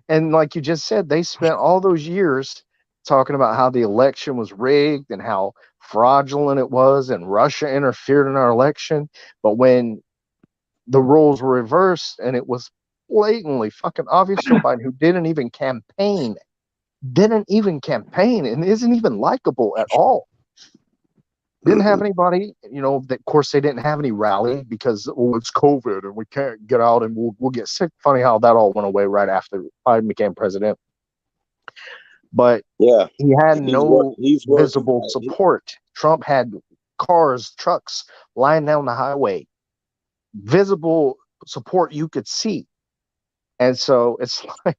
and like you just said, they spent all those years talking about how the election was rigged and how fraudulent it was, and Russia interfered in our election. But when the roles were reversed and it was blatantly fucking obvious, Joe Biden, who didn't even campaign and isn't even likable at all. Didn't have anybody, you know, that, of course, they didn't have any rally because, oh, it's COVID and we can't get out and we'll get sick. Funny how that all went away right after Biden became president. But yeah, he had no visible support. Trump had cars, trucks lying down the highway, visible support you could see. And so it's like,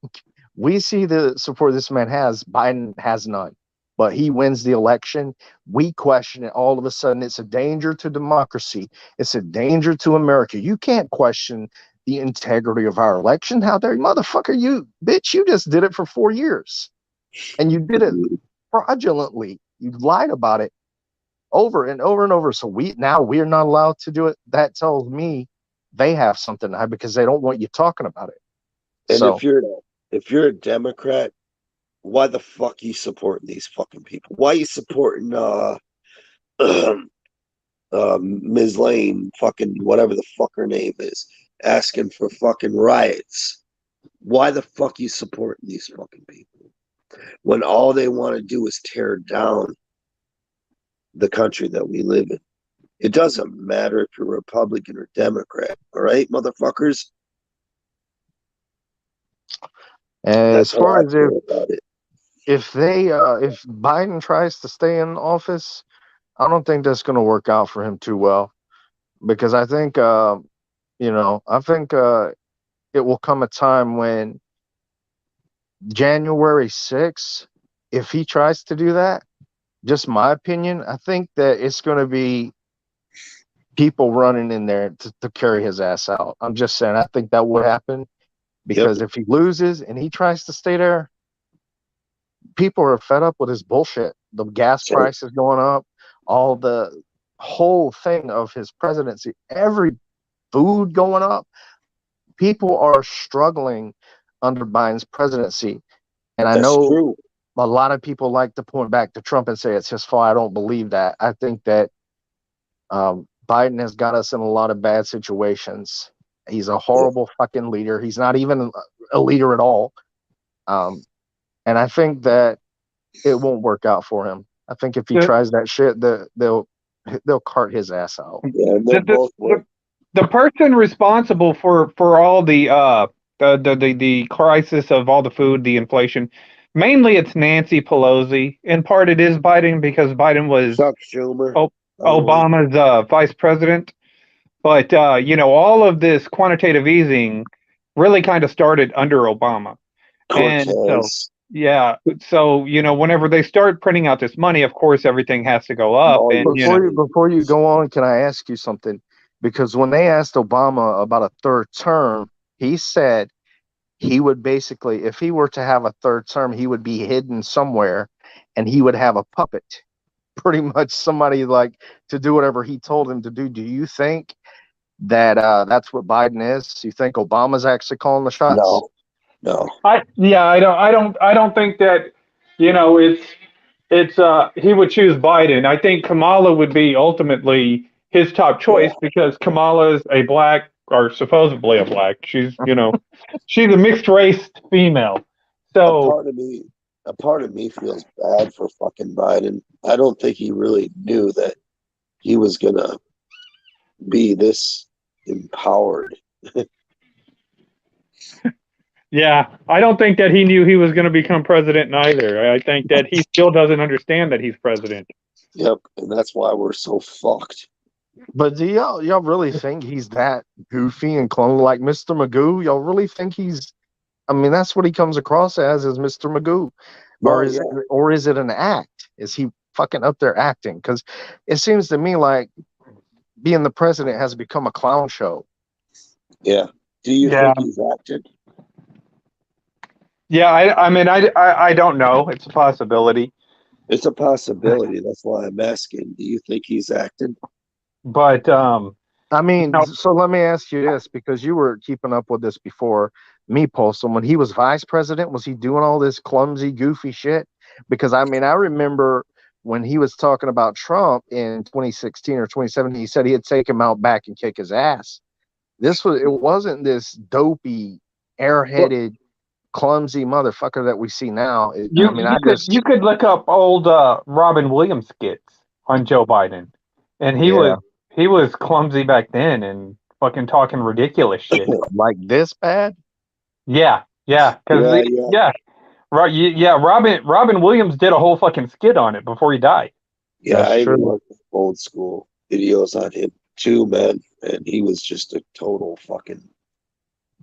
we see the support this man has. Biden has none. But he wins the election. We question it. All of a sudden, it's a danger to democracy. It's a danger to America. You can't question the integrity of our election. How dare you, motherfucker? You, bitch, you just did it for 4 years. And you did it fraudulently. You lied about it over and over and over. So we're not allowed to do it. That tells me they have something to hide because they don't want you talking about it. And so, if you're a Democrat, why the fuck you supporting these fucking people? Why you supporting Ms. Lane, fucking whatever the fuck her name is, asking for fucking riots? Why the fuck you supporting these fucking people when all they want to do is tear down the country that we live in? It doesn't matter if you're Republican or Democrat, all right, motherfuckers? As far as if Biden tries to stay in office, I don't think that's going to work out for him too well. because I think I think it will come a time when January 6th, if he tries to do that, just my opinion, I think that it's going to be people running in there to carry his ass out. I'm just saying, I think that would happen because if he loses and he tries to stay there, people are fed up with his bullshit. The gas price is going up, all the whole thing of his presidency, every food going up. People are struggling under Biden's presidency. And I know a lot of people like to point back to Trump and say it's his fault. I don't believe that. I think that Biden has got us in a lot of bad situations. He's a horrible fucking leader. He's not even a leader at all. And I think that it won't work out for him. I think if he tries that shit, they'll cart his ass out. Yeah, the person responsible for all the crisis of all the food, the inflation, mainly it's Nancy Pelosi. In part, it is Biden because Biden was Chuck Schumer, Obama's vice president. But all of this quantitative easing really kind of started under Obama. Cortez. And so whenever they start printing out this money, of course everything has to go up. Before you go on, can I ask you something? Because when they asked Obama about a third term, he said he would basically, if he were to have a third term, he would be hidden somewhere and he would have a puppet, pretty much somebody like to do whatever he told him to do. Do you think that that's what Biden is? You think Obama's actually calling the shots? No. I don't think that it's he would choose Biden. I think Kamala would be ultimately his top choice because Kamala is a black, or supposedly a black. She's she's a mixed race female. So a part of me feels bad for fucking Biden. I don't think he really knew that he was gonna be this empowered. Yeah, I don't think that he knew he was going to become president either. I think that he still doesn't understand that he's president. Yep, and that's why we're so fucked. But do y'all really think he's that goofy and clone like Mr. Magoo? Y'all really think he's? I mean, that's what he comes across as Mr. Magoo, or is it an act? Is he fucking up there acting? Because it seems to me like being the president has become a clown show. Yeah. Do you think he's acted? Yeah, I don't know. It's a possibility. It's a possibility. That's why I'm asking. Do you think he's acting? But I mean, so let me ask you this, because you were keeping up with this before me, Postal. When he was vice president, was he doing all this clumsy, goofy shit? Because I mean, I remember when he was talking about Trump in 2016 or 2017, he said he'd take him out back and kick his ass. It wasn't this dopey, airheaded, clumsy motherfucker that we see now. You could look up old Robin Williams skits on Joe Biden, and he was clumsy back then and fucking talking ridiculous shit. Like this bad? Robin Williams did a whole fucking skit on it before he died. Yeah, I even looked at old school videos on him too, man, and he was just a total fucking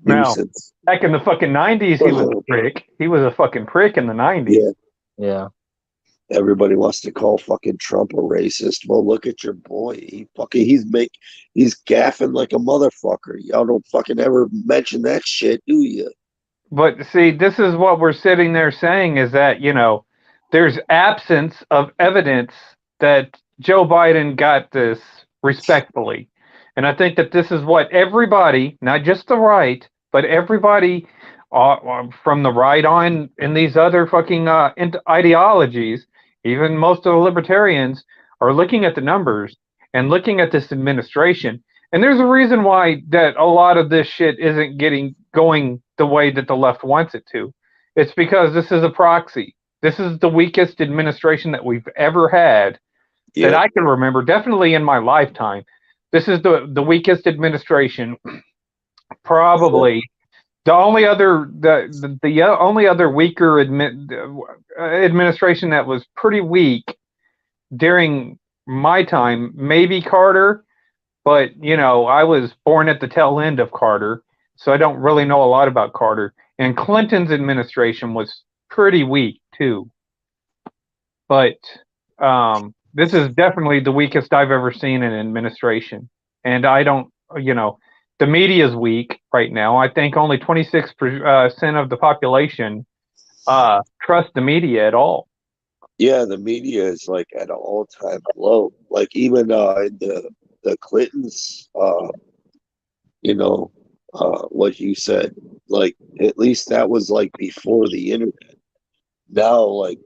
nuisance. Back in the fucking 90s, he was a prick. He was a fucking prick in the 90s. Yeah. Everybody wants to call fucking Trump a racist. Well, look at your boy. He's gaffing like a motherfucker. Y'all don't fucking ever mention that shit, do you? But see, this is what we're sitting there saying is that, there's absence of evidence that Joe Biden got this respectfully. And I think that this is what everybody, not just the right, but everybody from the right on in these other fucking ideologies, even most of the libertarians, are looking at the numbers and looking at this administration. And there's a reason why that a lot of this shit isn't going the way that the left wants it to. It's because this is a proxy. This is the weakest administration that we've ever had that I can remember, definitely in my lifetime. This is the weakest administration. Probably the only other only other weaker administration that was pretty weak during my time, maybe Carter, But, I was born at the tail end of Carter, so I don't really know a lot about Carter. And Clinton's administration was pretty weak, too. But this is definitely the weakest I've ever seen in administration. And I don't, the media is weak right now. I think only 26% of the population trust the media at all. Yeah, the media is like at an all-time low. Like even in the Clintons, you know, what you said, like at least that was like before the internet. Now, like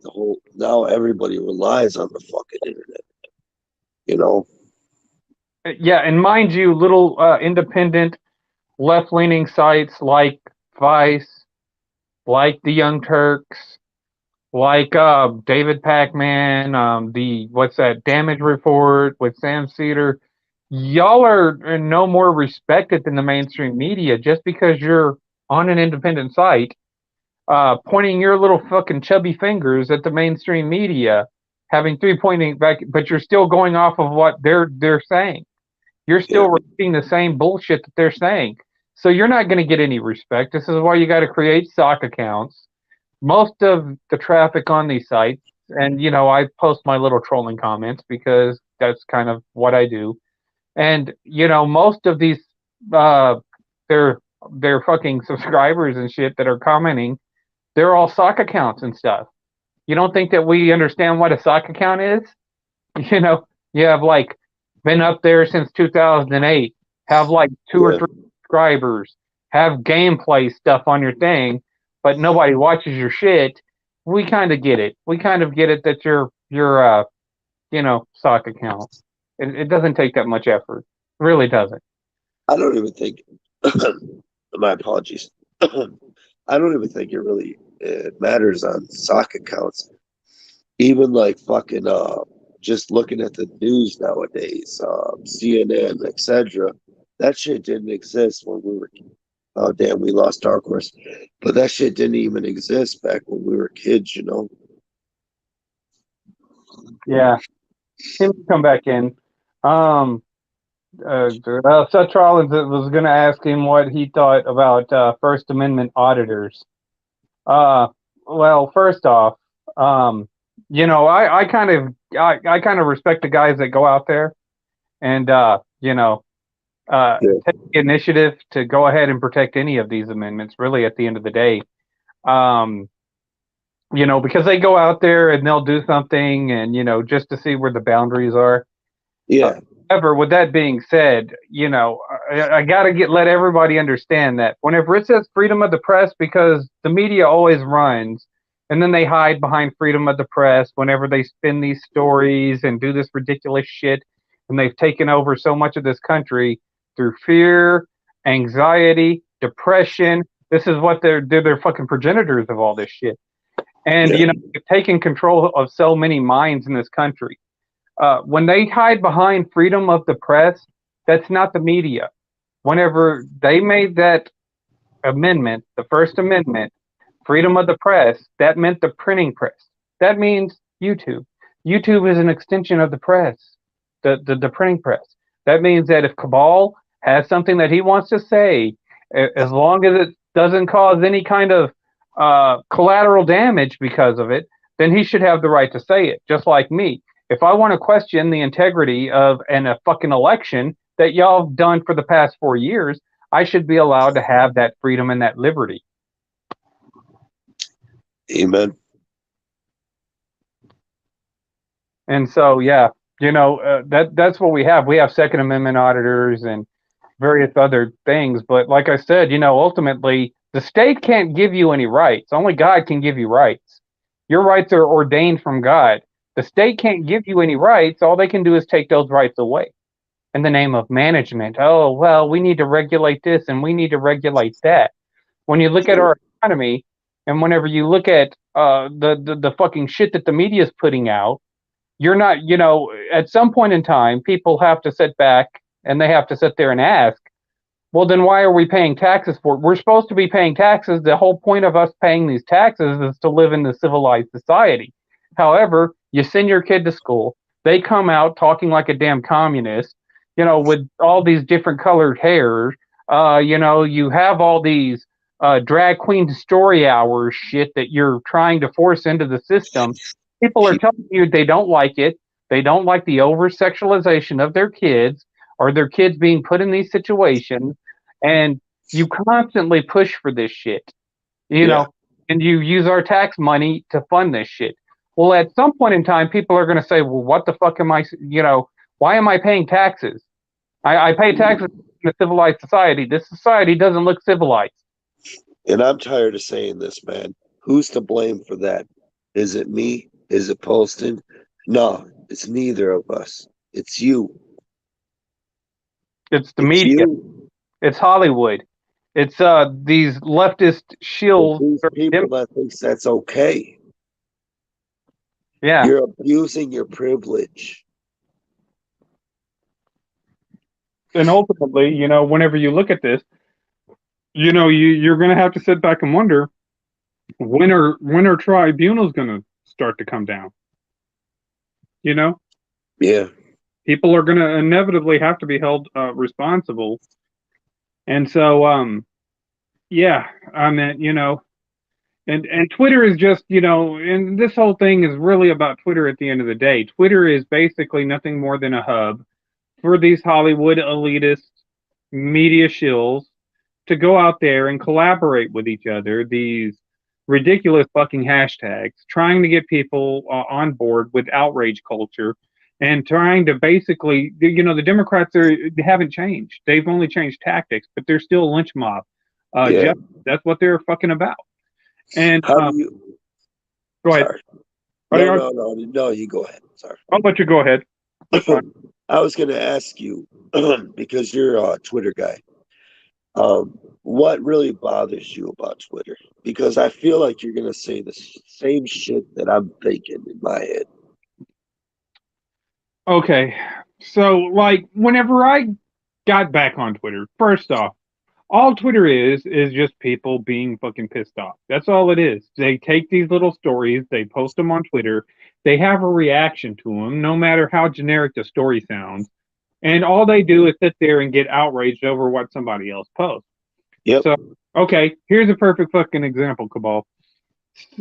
now everybody relies on the fucking internet. You know? Yeah, and mind you, little independent left-leaning sites like Vice, like the Young Turks, like David Pacman, the what's that Damage Report with Sam Cedar. Y'all are no more respected than the mainstream media just because you're on an independent site, pointing your little fucking chubby fingers at the mainstream media, having three pointing back, but you're still going off of what they're saying. You're Yeah. still repeating the same bullshit that they're saying. So you're not going to get any respect. This is why you got to create stock accounts. Most of the traffic on these sites, and I post my little trolling comments because that's kind of what I do. And most of these, uh, their fucking subscribers and shit that are commenting, they're all sock accounts and stuff. You don't think that we understand what a sock account is? You know, you have like been up there since 2008, have like two or Yeah. three subscribers, have gameplay stuff on your thing, but nobody watches your shit. We kind of get it. We kind of get it that you're sock account. It doesn't take that much effort. It really doesn't. I don't even think my apologies. I don't even think it really matters on sock accounts. Even like fucking just looking at the news nowadays, CNN, etc. That shit didn't exist when we were. Oh damn, we lost Darkhorse, but that shit didn't even exist back when we were kids. Yeah, him come back in. Um, Seth Rollins was going to ask him what he thought about First Amendment auditors. Uh, well, first off, I kind of respect the guys that go out there and Yeah. take the initiative to go ahead and protect any of these amendments. Really, at the end of the day, um, because they go out there and they'll do something, and just to see where the boundaries are. Yeah. However, with that being said, I got to let everybody understand that whenever it says freedom of the press, because the media always runs, and then they hide behind freedom of the press whenever they spin these stories and do this ridiculous shit, and they've taken over so much of this country through fear, anxiety, depression. This is what they're fucking progenitors of all this shit, and Yeah. they've taken control of so many minds in this country. When they hide behind freedom of the press, that's not the media. Whenever they made that amendment, the First Amendment, freedom of the press, that meant the printing press. That means YouTube. YouTube is an extension of the press, the printing press. That means that if Cabal has something that he wants to say, as long as it doesn't cause any kind of collateral damage because of it, then he should have the right to say it, just like me. If I want to question the integrity of a fucking election that y'all have done for the past 4 years, I should be allowed to have that freedom and that liberty. Amen. And so, yeah, that's what we have. We have Second Amendment auditors and various other things. But like I said, ultimately, the state can't give you any rights. Only God can give you rights. Your rights are ordained from God. The state can't give you any rights. All they can do is take those rights away in the name of management. Oh, well, we need to regulate this and we need to regulate that. When you look at our economy and whenever you look at the fucking shit that the media is putting out, you're not, at some point in time, people have to sit back and they have to sit there and ask, well, then why are we paying taxes for it? We're supposed to be paying taxes. The whole point of us paying these taxes is to live in the civilized society. However, you send your kid to school, they come out talking like a damn communist. with all these different colored hair. You have all these drag queen story hours shit that you're trying to force into the system. People are telling you they don't like it. They don't like the over sexualization of their kids or their kids being put in these situations. And you constantly push for this shit, Yeah. and you use our tax money to fund this shit. Well, at some point in time, people are going to say, well, what the fuck am I, why am I paying taxes? I pay taxes in a civilized society. This society doesn't look civilized. And I'm tired of saying this, man. Who's to blame for that? Is it me? Is it Poston? No, it's neither of us. It's you. It's the It's media. you. It's Hollywood. It's these leftist shills. It's these people that thinks that's okay. Yeah. You're abusing your privilege. And ultimately, whenever you look at this, you're going to have to sit back and wonder when are tribunals going to start to come down? Yeah. People are going to inevitably have to be held responsible. And so, yeah, I mean, and Twitter is just, and this whole thing is really about Twitter at the end of the day. Twitter is basically nothing more than a hub for these Hollywood elitist media shills to go out there and collaborate with each other, these ridiculous fucking hashtags, trying to get people on board with outrage culture and trying to basically, the Democrats they haven't changed. They've only changed tactics, but they're still a lynch mob. Yeah. That's what they're fucking about. And How do you? go ahead. Sorry. No, you go ahead. Sorry. I'll let you go ahead. That's fine. I was going to ask you because you're a Twitter guy. What really bothers you about Twitter? Because I feel like you're going to say the same shit that I'm thinking in my head. Okay. So, like, whenever I got back on Twitter, first off, all Twitter is just people being fucking pissed off. That's all it is. They take these little stories, they post them on Twitter, they have a reaction to them, no matter how generic the story sounds. And all they do is sit there and get outraged over what somebody else posts. Yep. So, okay, here's a perfect fucking example, Cabal.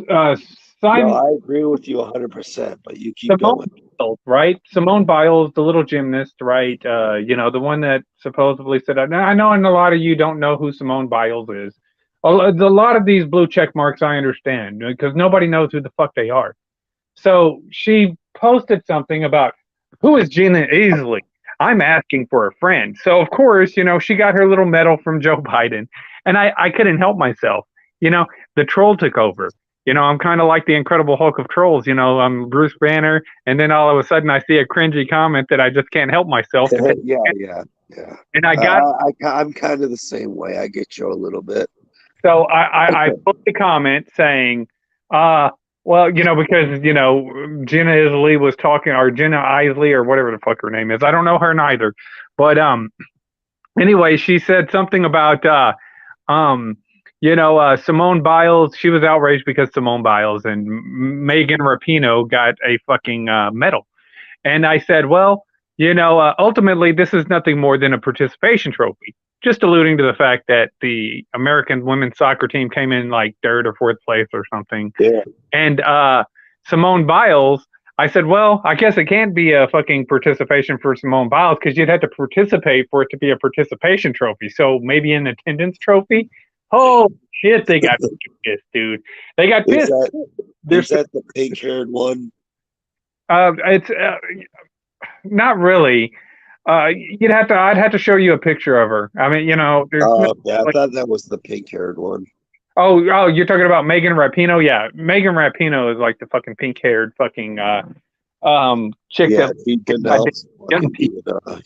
No, I agree with you 100%, but you keep going. Biles, right? Simone Biles, the little gymnast, right? The one that supposedly said, I know, and a lot of you don't know who Simone Biles is. A lot of these blue check marks I understand because nobody knows who the fuck they are. So she posted something about who is Gina Easley? I'm asking for a friend. So of course, she got her little medal from Joe Biden, and I couldn't help myself. The troll took over. I'm kind of like the Incredible Hulk of trolls. I'm Bruce Banner, and then all of a sudden I see a cringy comment that I just can't help myself. Yeah. And I'm kind of the same way. I get you a little bit. So I put the comment saying, well, because Gina Isley was talking, or Gina Isley, or whatever the fuck her name is. I don't know her neither, but anyway, she said something about Simone Biles. She was outraged because Simone Biles and Megan Rapinoe got a fucking medal, and I said, well, ultimately this is nothing more than a participation trophy. Just alluding to the fact that the American women's soccer team came in like third or fourth place or something. Yeah. And Simone Biles, I said, well, I guess it can't be a fucking participation for Simone Biles because you'd have to participate for it to be a participation trophy. So maybe an attendance trophy. Oh shit, they got pissed, dude. They got pissed. Is that the pink-haired one? It's not really. I'd have to show you a picture of her. I mean, I thought that was the pink-haired one. Oh, you're talking about Megan Rapinoe? Yeah, Megan Rapinoe is like the fucking pink-haired fucking chick. Yeah, he denounced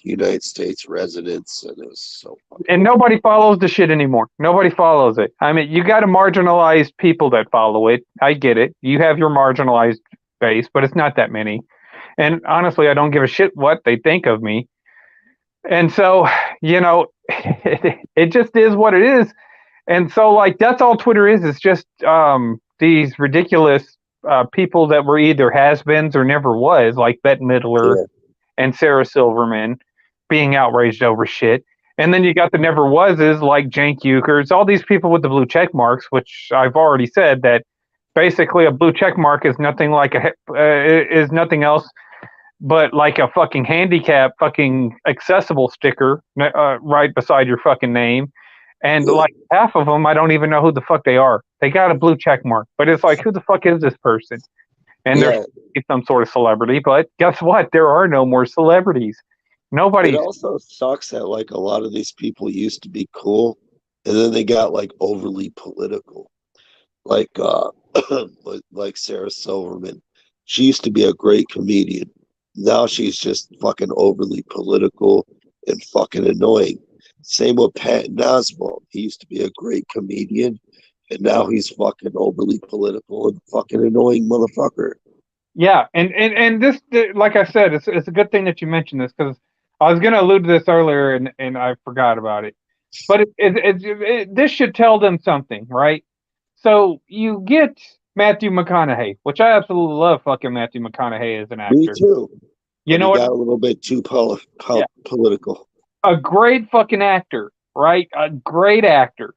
United States residents, and it was so funny. And nobody follows the shit anymore. Nobody follows it. I mean, you got to marginalize people that follow it. I get it. You have your marginalized base, but it's not that many. And honestly, I don't give a shit what they think of me. And so, it just is what it is. And so, like, that's all Twitter is. It's just these ridiculous people that were either has-beens or never was, like Bette Midler and Sarah Silverman. being outraged over shit. And then you got the never wases like Cenk Ukers, all these people with the blue check marks, which I've already said that basically a blue check mark is nothing like is nothing else but like a fucking handicap fucking accessible sticker right beside your fucking name. And like half of them, I don't even know who the fuck they are. They got a blue check mark, but it's like, who the fuck is this person? And they're some sort of celebrity, but guess what? There are no more celebrities. Nobody. It also sucks that like a lot of these people used to be cool, and then they got like overly political. Like like Sarah Silverman. She used to be a great comedian. Now she's just fucking overly political and fucking annoying. Same with Patton Oswalt. He used to be a great comedian, and now he's fucking overly political and fucking annoying motherfucker. Yeah, and this, like I said, it's a good thing that you mentioned this because I was going to allude to this earlier and I forgot about it. But this should tell them something, right? So you get Matthew McConaughey, which I absolutely love. Fucking Matthew McConaughey as an actor. Me too. You know what? Got a little bit too political. A great fucking actor, right? A great actor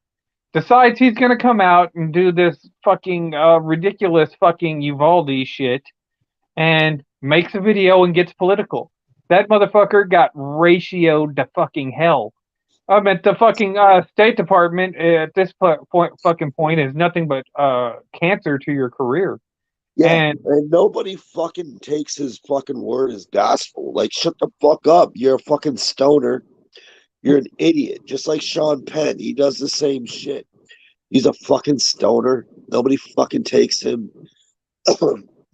decides he's going to come out and do this fucking ridiculous fucking Uvalde shit and makes a video and gets political. That motherfucker got ratioed to fucking hell. I mean, the fucking State Department at this point is nothing but cancer to your career. Yeah, and nobody fucking takes his fucking word as gospel. Like, shut the fuck up. You're a fucking stoner. You're an idiot. Just like Sean Penn. He does the same shit. He's a fucking stoner. Nobody fucking takes him.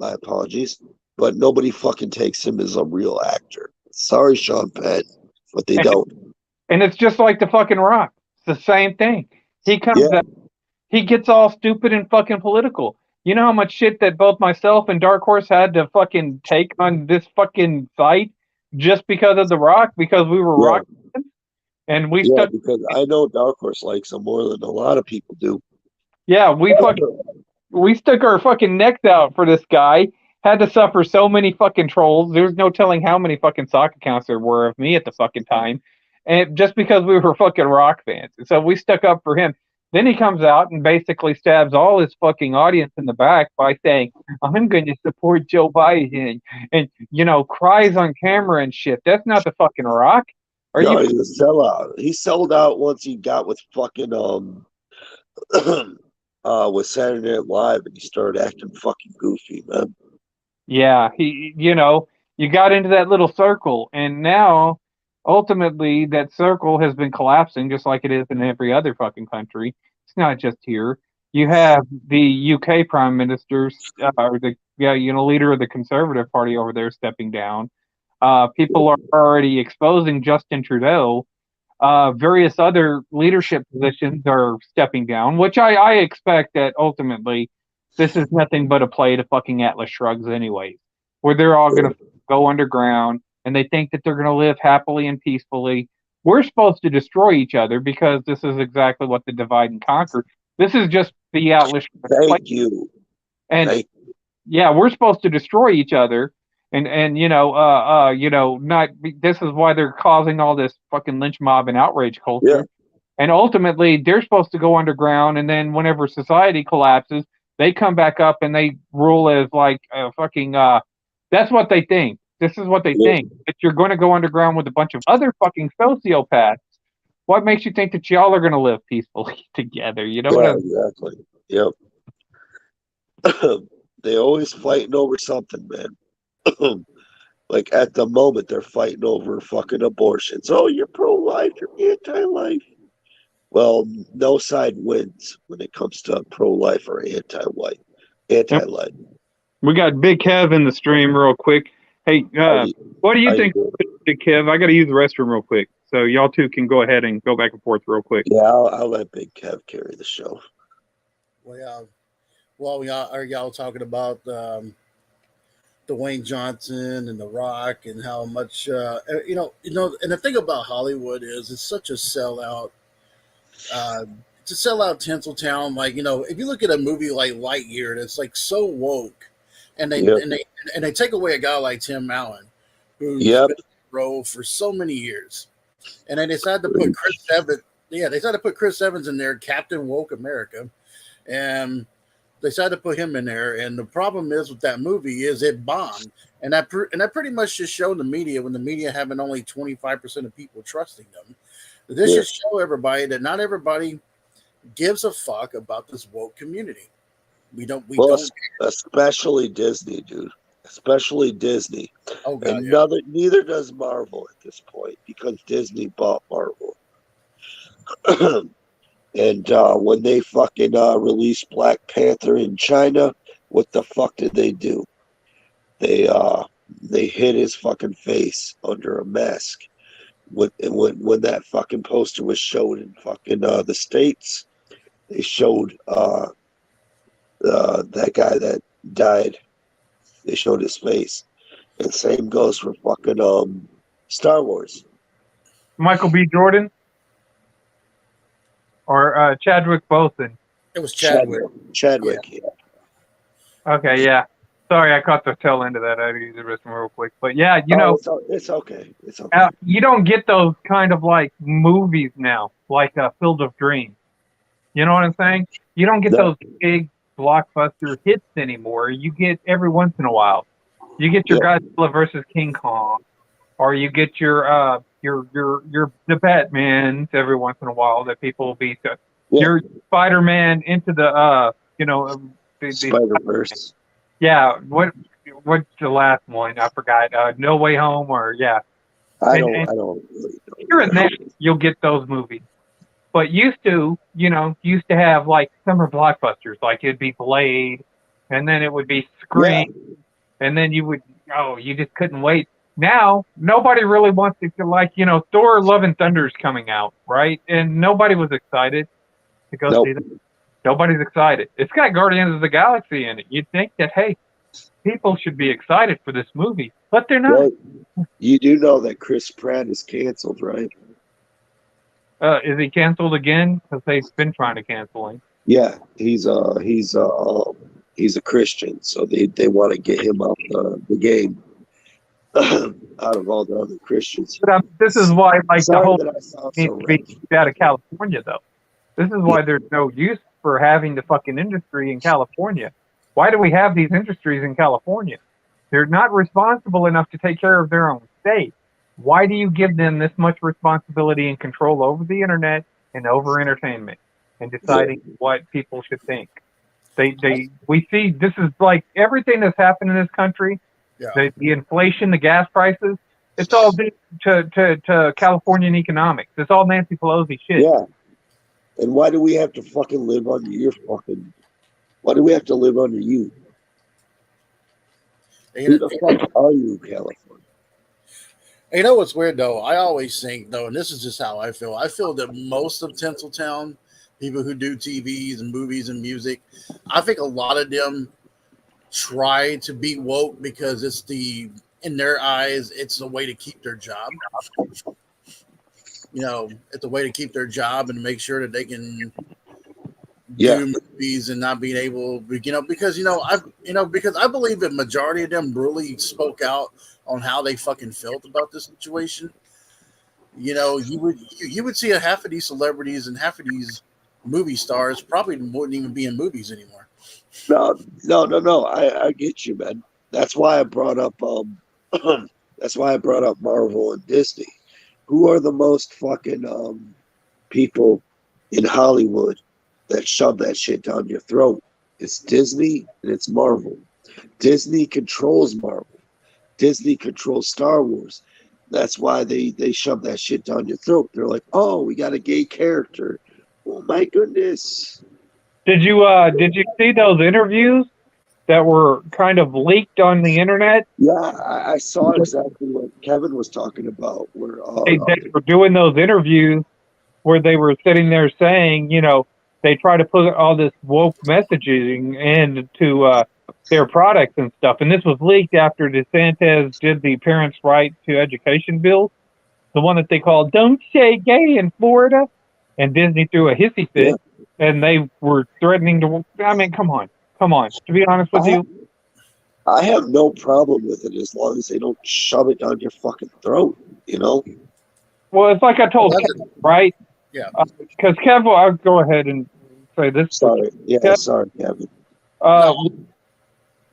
My apologies. But nobody fucking takes him as a real actor. Sorry, Sean Penn, but they don't. And it's just like the fucking Rock. It's the same thing. He comes out, he gets all stupid and fucking political. You know how much shit that both myself and Darkhorse had to fucking take on this fucking site just because of the Rock, because we were rock fans? And we stuck because I know Darkhorse likes him more than a lot of people do. Yeah, we stuck our fucking necks out for this guy. Had to suffer so many fucking trolls. There's no telling how many fucking sock accounts there were of me at the fucking time. And just because we were fucking Rock fans. So we stuck up for him. Then he comes out and basically stabs all his fucking audience in the back by saying, I'm going to support Joe Biden. And, you know, cries on camera and shit. That's not the fucking Rock. He's a sellout. He sold out once he got with fucking, with Saturday Night Live and he started acting fucking goofy, man. Yeah, you know, you got into that little circle, and now, ultimately, that circle has been collapsing just like it is in every other fucking country. It's not just here. You have the UK Prime Minister, or the leader of the Conservative Party over there stepping down. People are already exposing Justin Trudeau. Various other leadership positions are stepping down, which I expect that ultimately this is nothing but a play to fucking Atlas Shrugs anyways, where they're all going to go underground and they think that they're going to live happily and peacefully. We're supposed to destroy each other because this is exactly what the divide and conquer. This is just the Atlas Shrugs. Thank you. And yeah, we're supposed to destroy each other. And not. This is why they're causing all this fucking lynch mob and outrage culture. Yeah. And ultimately, they're supposed to go underground, and then whenever society collapses, they come back up and they rule as like fucking. That's what they think. This is what they think. That you're going to go underground with a bunch of other fucking sociopaths. What makes you think that y'all are going to live peacefully together? You know what I mean? Exactly. Yep. They always fighting over something, man. Like at the moment, they're fighting over fucking abortions. Oh, you're pro-life, you're anti-life. Well, no side wins when it comes to pro-life or anti-life. Anti-life. We got Big Kev in the stream real quick. Hey, what do you think, Big Kev? I got to use the restroom real quick. So y'all two can go ahead and go back and forth real quick. Yeah, I'll let Big Kev carry the show. Well, y'all talking about Dwayne Johnson and The Rock and how much and the thing about Hollywood is it's such a sellout. It's a sellout Tinseltown. Like, if you look at a movie like Lightyear, that's like so woke, and they take away a guy like Tim Allen, who's row for so many years, and they decided to put Chris Evans. Yeah, they decided to put Chris Evans in there, Captain Woke America, and they decided to put him in there. And the problem is with that movie is it bombed, and that pretty much just showed the media when the media having only 25% of people trusting them. This should show everybody that not everybody gives a fuck about this woke community. We don't. Especially Disney, dude. Especially Disney. Oh God, and neither does Marvel at this point because Disney bought Marvel. And when they fucking released Black Panther in China, what the fuck did they do? They hid his fucking face under a mask. When that fucking poster was shown in fucking the States, they showed that guy that died. They showed his face. And same goes for fucking Star Wars. Michael B. Jordan or Chadwick Boseman. It was Chadwick. Chadwick. Yeah. Okay, yeah. Sorry, I caught the tail end of that. I had to use the restroom real quick. But yeah, you know, it's okay. It's okay. You don't get those kind of like movies now, like Field of Dreams. You know what I'm saying? You don't get those big blockbuster hits anymore. You get every once in a while. You get your Godzilla versus King Kong, or you get your the Batman every once in a while that people will be. Your Spider-Man into the the Spider-Verse. Yeah, what's the last one? I forgot. No Way Home, or I don't really know. Here and there, you'll get those movies. But used to have like summer blockbusters, like it'd be Blade, and then it would be Scream, and then you just couldn't wait. Now nobody really wants to Thor: Love and Thunder is coming out, right? And nobody was excited to go see that. Nobody's excited. It's got Guardians of the Galaxy in it. You'd think that, hey, people should be excited for this movie, but they're not. Well, you do know that Chris Pratt is canceled, right? Is he canceled again? Because they've been trying to cancel him. Yeah, he's a Christian, so they want to get him out the game out of all the other Christians. But this is why, the whole needs to be out of California, though. This is why there's no use for having the fucking industry in California. Why do we have these industries in California? They're not responsible enough to take care of their own state. Why do you give them this much responsibility and control over the internet and over entertainment and deciding what people should think? We see this is like everything that's happened in this country, the inflation, the gas prices, it's all due to Californian economics. It's all Nancy Pelosi shit. Yeah. And why do we have to fucking live under your fucking... Why do we have to live under you? Who the fuck are you, California? You know what's weird, though? I always think, though, and this is just how I feel that most of Tinseltown, people who do TVs and movies and music, I think a lot of them try to be woke because in their eyes, it's a way to keep their job. It's a way to keep their job and make sure that they can do movies and not being able, because I believe that majority of them really spoke out on how they fucking felt about this situation. You would see a half of these celebrities and half of these movie stars probably wouldn't even be in movies anymore. No. I get you, man. That's why I brought up Marvel and Disney. Who are the most fucking people in Hollywood that shove that shit down your throat? It's Disney and it's Marvel. Disney controls Marvel. Disney controls Star Wars. That's why they shove that shit down your throat. They're like, oh, we got a gay character. Oh my goodness. Did you see those interviews that were kind of leaked on the internet? Yeah, I saw exactly what Kevin was talking about. Where they were doing those interviews where they were sitting there saying, they try to put all this woke messaging into their products and stuff. And this was leaked after DeSantis did the Parents' Right to Education bill, the one that they called "Don't Say Gay" in Florida. And Disney threw a hissy fit, and they were threatening to. I mean, come on. To be honest with you, I have no problem with it as long as they don't shove it down your fucking throat, you know? Well, it's like I told That's Kev, right? Yeah. Because Kev, I'll go ahead and say this. Sorry. Yeah, Kev, sorry, Kevin.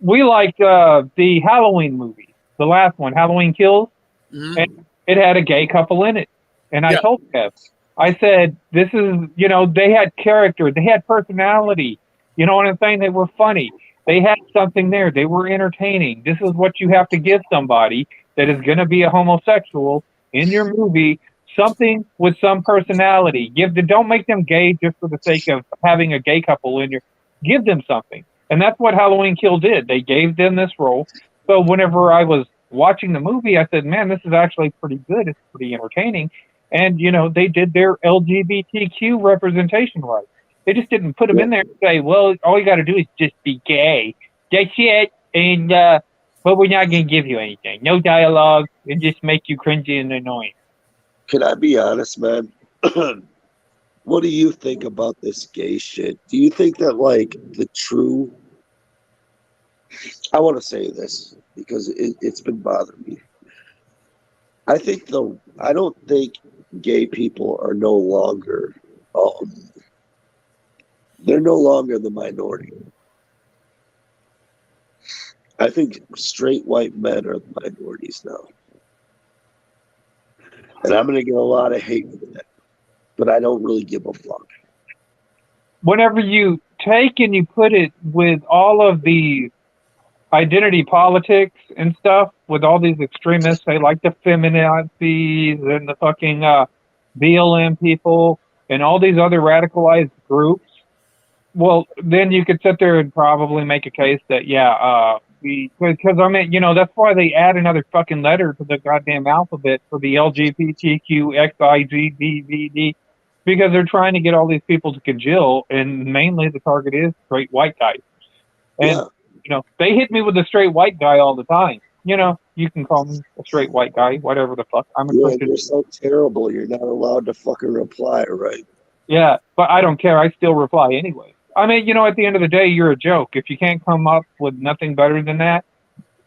we like the Halloween movie, the last one, Halloween Kills, Mhm. and it had a gay couple in it. And I Yeah. told Kev, I said, this is, you know, they had character, they had personality. You know what I'm saying? They were funny. They had something there. They were entertaining. This is what you have to give somebody that is going to be a homosexual in your movie, something with some personality. Don't make them gay just for the sake of having a gay couple in your. Give them something, and that's what Halloween Kill did. They gave them this role. So whenever I was watching the movie, I said, "Man, this is actually pretty good. It's pretty entertaining." And you know, they did their LGBTQ representation right. They just didn't put them in there and say, "Well, all you got to do is just be gay. That's it." And but we're not going to give you anything. No dialogue. It just make you cringy and annoying. Can I be honest, man? What do you think about this gay shit? Do you think that, like, the true. I want to say this because it's been bothering me. I don't think gay people are no longer. They're no longer the minority. I think straight white men are the minorities now. And I'm going to get a lot of hate for that. But I don't really give a fuck. Whenever you take and you put it with all of the identity politics and stuff, with all these extremists, they like the feminazis and the fucking BLM people and all these other radicalized groups, well, then you could sit there and probably make a case that, because I mean, you know, that's why they add another fucking letter to the goddamn alphabet for the LGBTQXIGDVD, because they're trying to get all these people to congeal, and mainly the target is straight white guys. And, you know, they hit me with a straight white guy all the time. You know, you can call me a straight white guy, whatever the fuck. I'm a Christian. You're so terrible. You're not allowed to fucking reply, right? Yeah, but I don't care. I still reply anyway. I mean, you know, at the end of the day, you're a joke. If you can't come up with nothing better than that,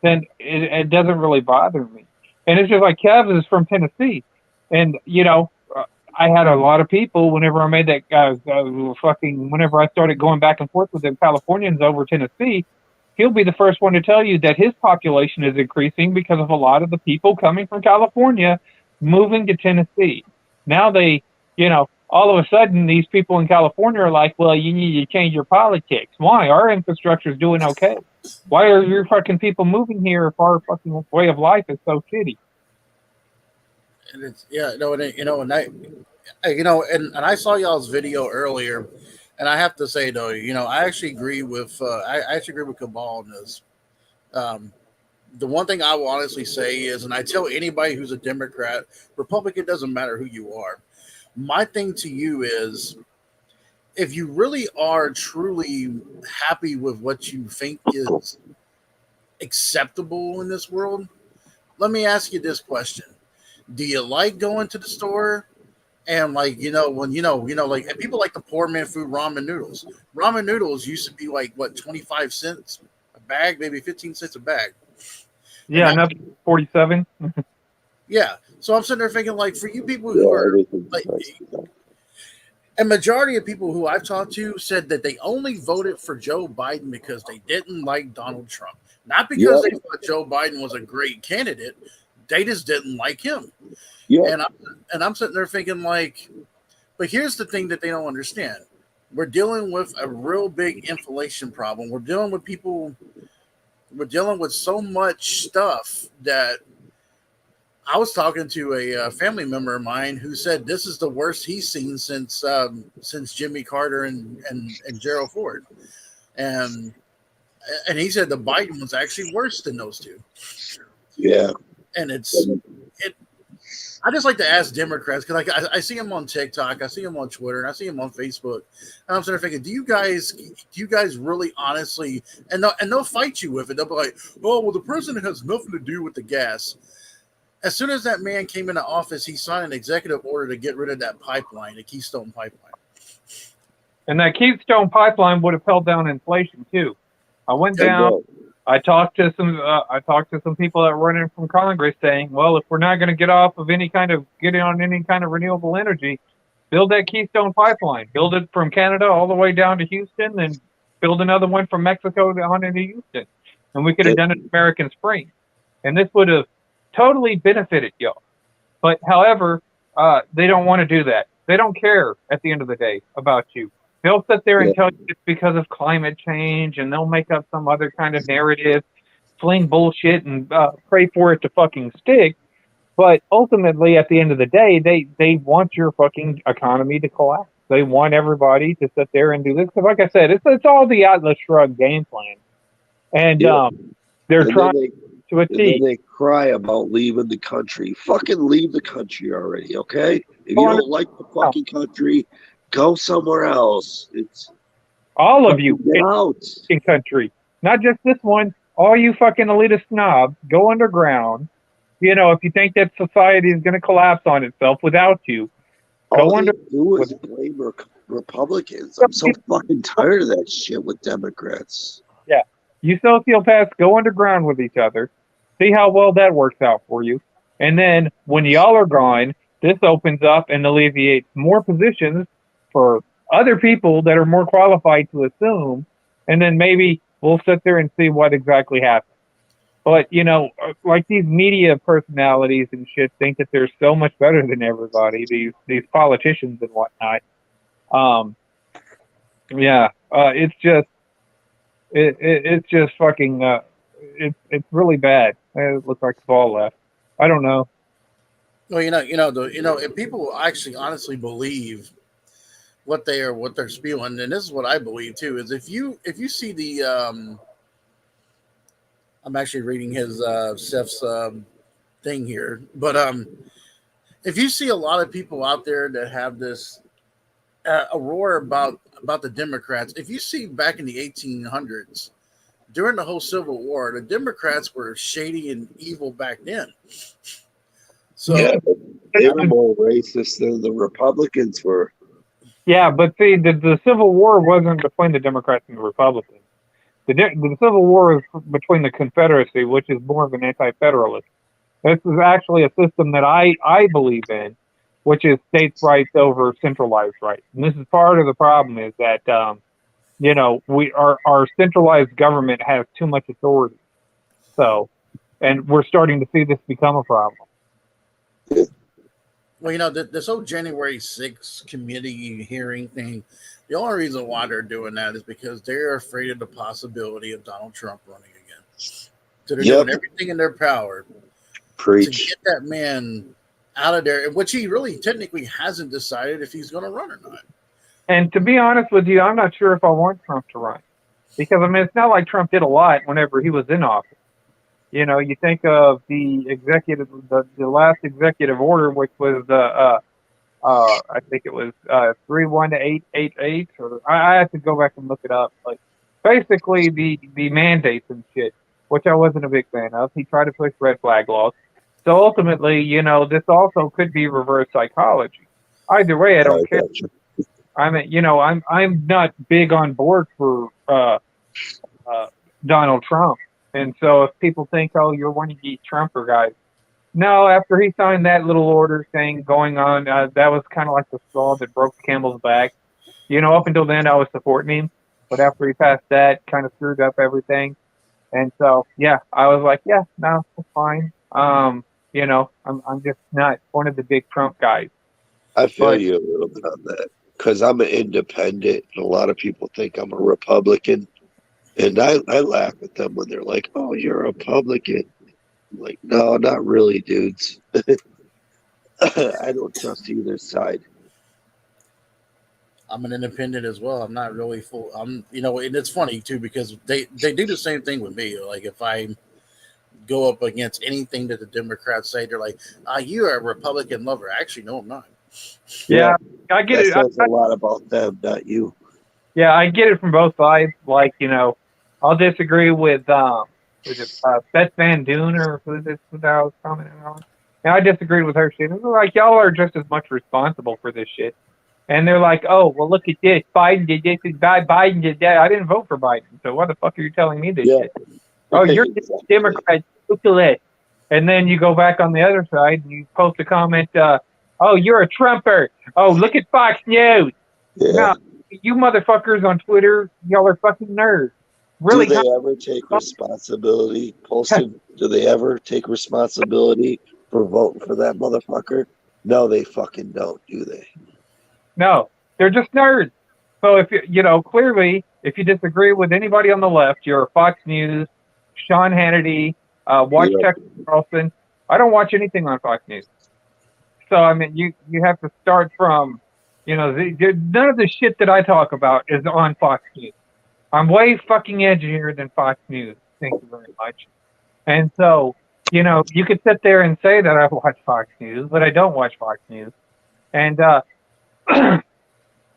then it doesn't really bother me. And it's just like Kev is from Tennessee. And, you know, I had a lot of people whenever I made that whenever I started going back and forth with the Californians over Tennessee, he'll be the first one to tell you that his population is increasing because of a lot of the people coming from California moving to Tennessee. Now they, you know, all of a sudden these people in California are like, well, you need to change your politics. Why? Our infrastructure is doing okay. Why are your fucking people moving here if our fucking way of life is so shitty? And it's and I saw y'all's video earlier, and I have to say though, I actually agree with I actually agree with Cabal on this. The one thing I will honestly say is, and I tell anybody who's a Democrat, Republican, doesn't matter who you are. My thing to you is, if you really are truly happy with what you think is acceptable in this world, let me ask you this question. Do you like going to the store and like, like, and people like the poor man food ramen noodles. Ramen noodles used to be like what, 25 cents a bag, maybe 15 cents a bag. Yeah, enough 47. Yeah. So I'm sitting there thinking, like, for you people who are like, a majority of people who I've talked to said that they only voted for Joe Biden because they didn't like Donald Trump. Not because they thought Joe Biden was a great candidate. They just didn't like him. Yeah. And I'm sitting there thinking, like, but here's the thing that they don't understand. We're dealing with a real big inflation problem. We're dealing with so much stuff that I was talking to a family member of mine who said this is the worst he's seen since Jimmy Carter and Gerald Ford. And he said the Biden was actually worse than those two. Yeah. And I just like to ask Democrats, because I see them on TikTok, I see them on Twitter, and I see them on Facebook, and I'm sort of thinking, do you guys really honestly, and they'll fight you with it. They'll be like, oh, well, the president has nothing to do with the gas. As soon as that man came into office, he signed an executive order to get rid of that pipeline, the Keystone Pipeline. And that Keystone Pipeline would have held down inflation too. I went down I talked to some people that were running from Congress saying, well, if we're not going to get on any kind of renewable energy, build that Keystone pipeline, build it from Canada all the way down to Houston, and build another one from Mexico on into Houston, and we could have done it American Spring, and this would have totally benefited y'all. But however, they don't want to do that. They don't care at the end of the day about you. They'll sit there and tell you it's because of climate change, and they'll make up some other kind of narrative, fling bullshit, and pray for it to fucking stick. But ultimately, at the end of the day, they want your fucking economy to collapse. They want everybody to sit there and do this. Because like I said, it's all the Atlas Shrugged game plan. And they're trying to achieve. And then they cry about leaving the country. Fucking leave the country already, okay? If you don't like the fucking country, go somewhere else. It's all of you in country, not just this one. All you fucking elitist snobs, go underground. You know, if you think that society is going to collapse on itself without you, all they do is blame Republicans. I'm so fucking tired of that shit with Democrats. Yeah, you sociopaths, go underground with each other. See how well that works out for you. And then when y'all are gone, this opens up and alleviates more positions for other people that are more qualified to assume, and then maybe we'll sit there and see what exactly happens. But, you know, like these media personalities and shit think that they're so much better than everybody, these politicians and whatnot. It's just fucking, it's really bad. It looks like it's all left. I don't know. Well, if people actually honestly believe what they're spewing, and this is what I believe too, is if you see the I'm actually reading his Seth's thing here, but if you see a lot of people out there that have this a roar about the Democrats, if you see back in the 1800s during the whole Civil War, the Democrats were shady and evil back then. So they were more racist than the Republicans were. Yeah, but see, the Civil War wasn't between the Democrats and the Republicans. The Civil War is between the Confederacy, which is more of an anti-federalist. This is actually a system that I believe in, which is states' rights over centralized rights. And this is part of the problem is that, our centralized government has too much authority. So, and we're starting to see this become a problem. Well, this whole January 6th committee hearing thing, the only reason why they're doing that is because they're afraid of the possibility of Donald Trump running again. So they're doing everything in their power to get that man out of there, which he really technically hasn't decided if he's going to run or not. And to be honest with you, I'm not sure if I want Trump to run. Because, I mean, it's not like Trump did a lot whenever he was in office. You know, you think of the last executive order, which was I think it was 31888, or I have to go back and look it up. Like, basically the mandates and shit, which I wasn't a big fan of. He tried to push red flag laws. So ultimately, this also could be reverse psychology. Either way, I don't care. I mean, I'm not big on board for Donald Trump. And so if people think, oh, you're one of these Trumper guys. No, after he signed that little order thing going on, that was kind of like the straw that broke the camel's back. Up until then, I was supporting him. But after he passed that, kind of screwed up everything. And so, yeah, I was like, yeah, no, it's fine. I'm just not one of the big Trump guys. I feel you a little bit on that. Because I'm an independent, and a lot of people think I'm a Republican. And I laugh at them when they're like, oh, you're a Republican. I'm like, no, not really, dudes. I don't trust either side. I'm an independent as well. I'm not really full. And it's funny, too, because they do the same thing with me. Like, if I go up against anything that the Democrats say, they're like, you're a Republican lover. Actually, no, I'm not. Yeah, I get it. That says a lot about them, not you. Yeah, I get it from both sides. Like, I'll disagree with Beth Van Doon, or who that I was commenting on. And I disagreed with her shit. Like, y'all are just as much responsible for this shit. And they're like, oh, well, look at this. Biden did this. Biden did that. I didn't vote for Biden. So why the fuck are you telling me this shit? Oh, you're a Democrat, socialist. And then you go back on the other side and you post a comment, oh, you're a Trumper. Oh, look at Fox News. Yeah. No, you motherfuckers on Twitter, y'all are fucking nerds. Really? Do they ever take responsibility? Posted, do they ever take responsibility for voting for that motherfucker? No, they fucking don't, do they? No, they're just nerds. So if you know, clearly, if you disagree with anybody on the left, you're a Fox News, Sean Hannity, watch Tucker Carlson. I don't watch anything on Fox News. So I mean, you have to start from, you know, none of the shit that I talk about is on Fox News. I'm way fucking edgier than Fox News. Thank you very much. And so, you know, you could sit there and say that I watch Fox News, but I don't watch Fox News. And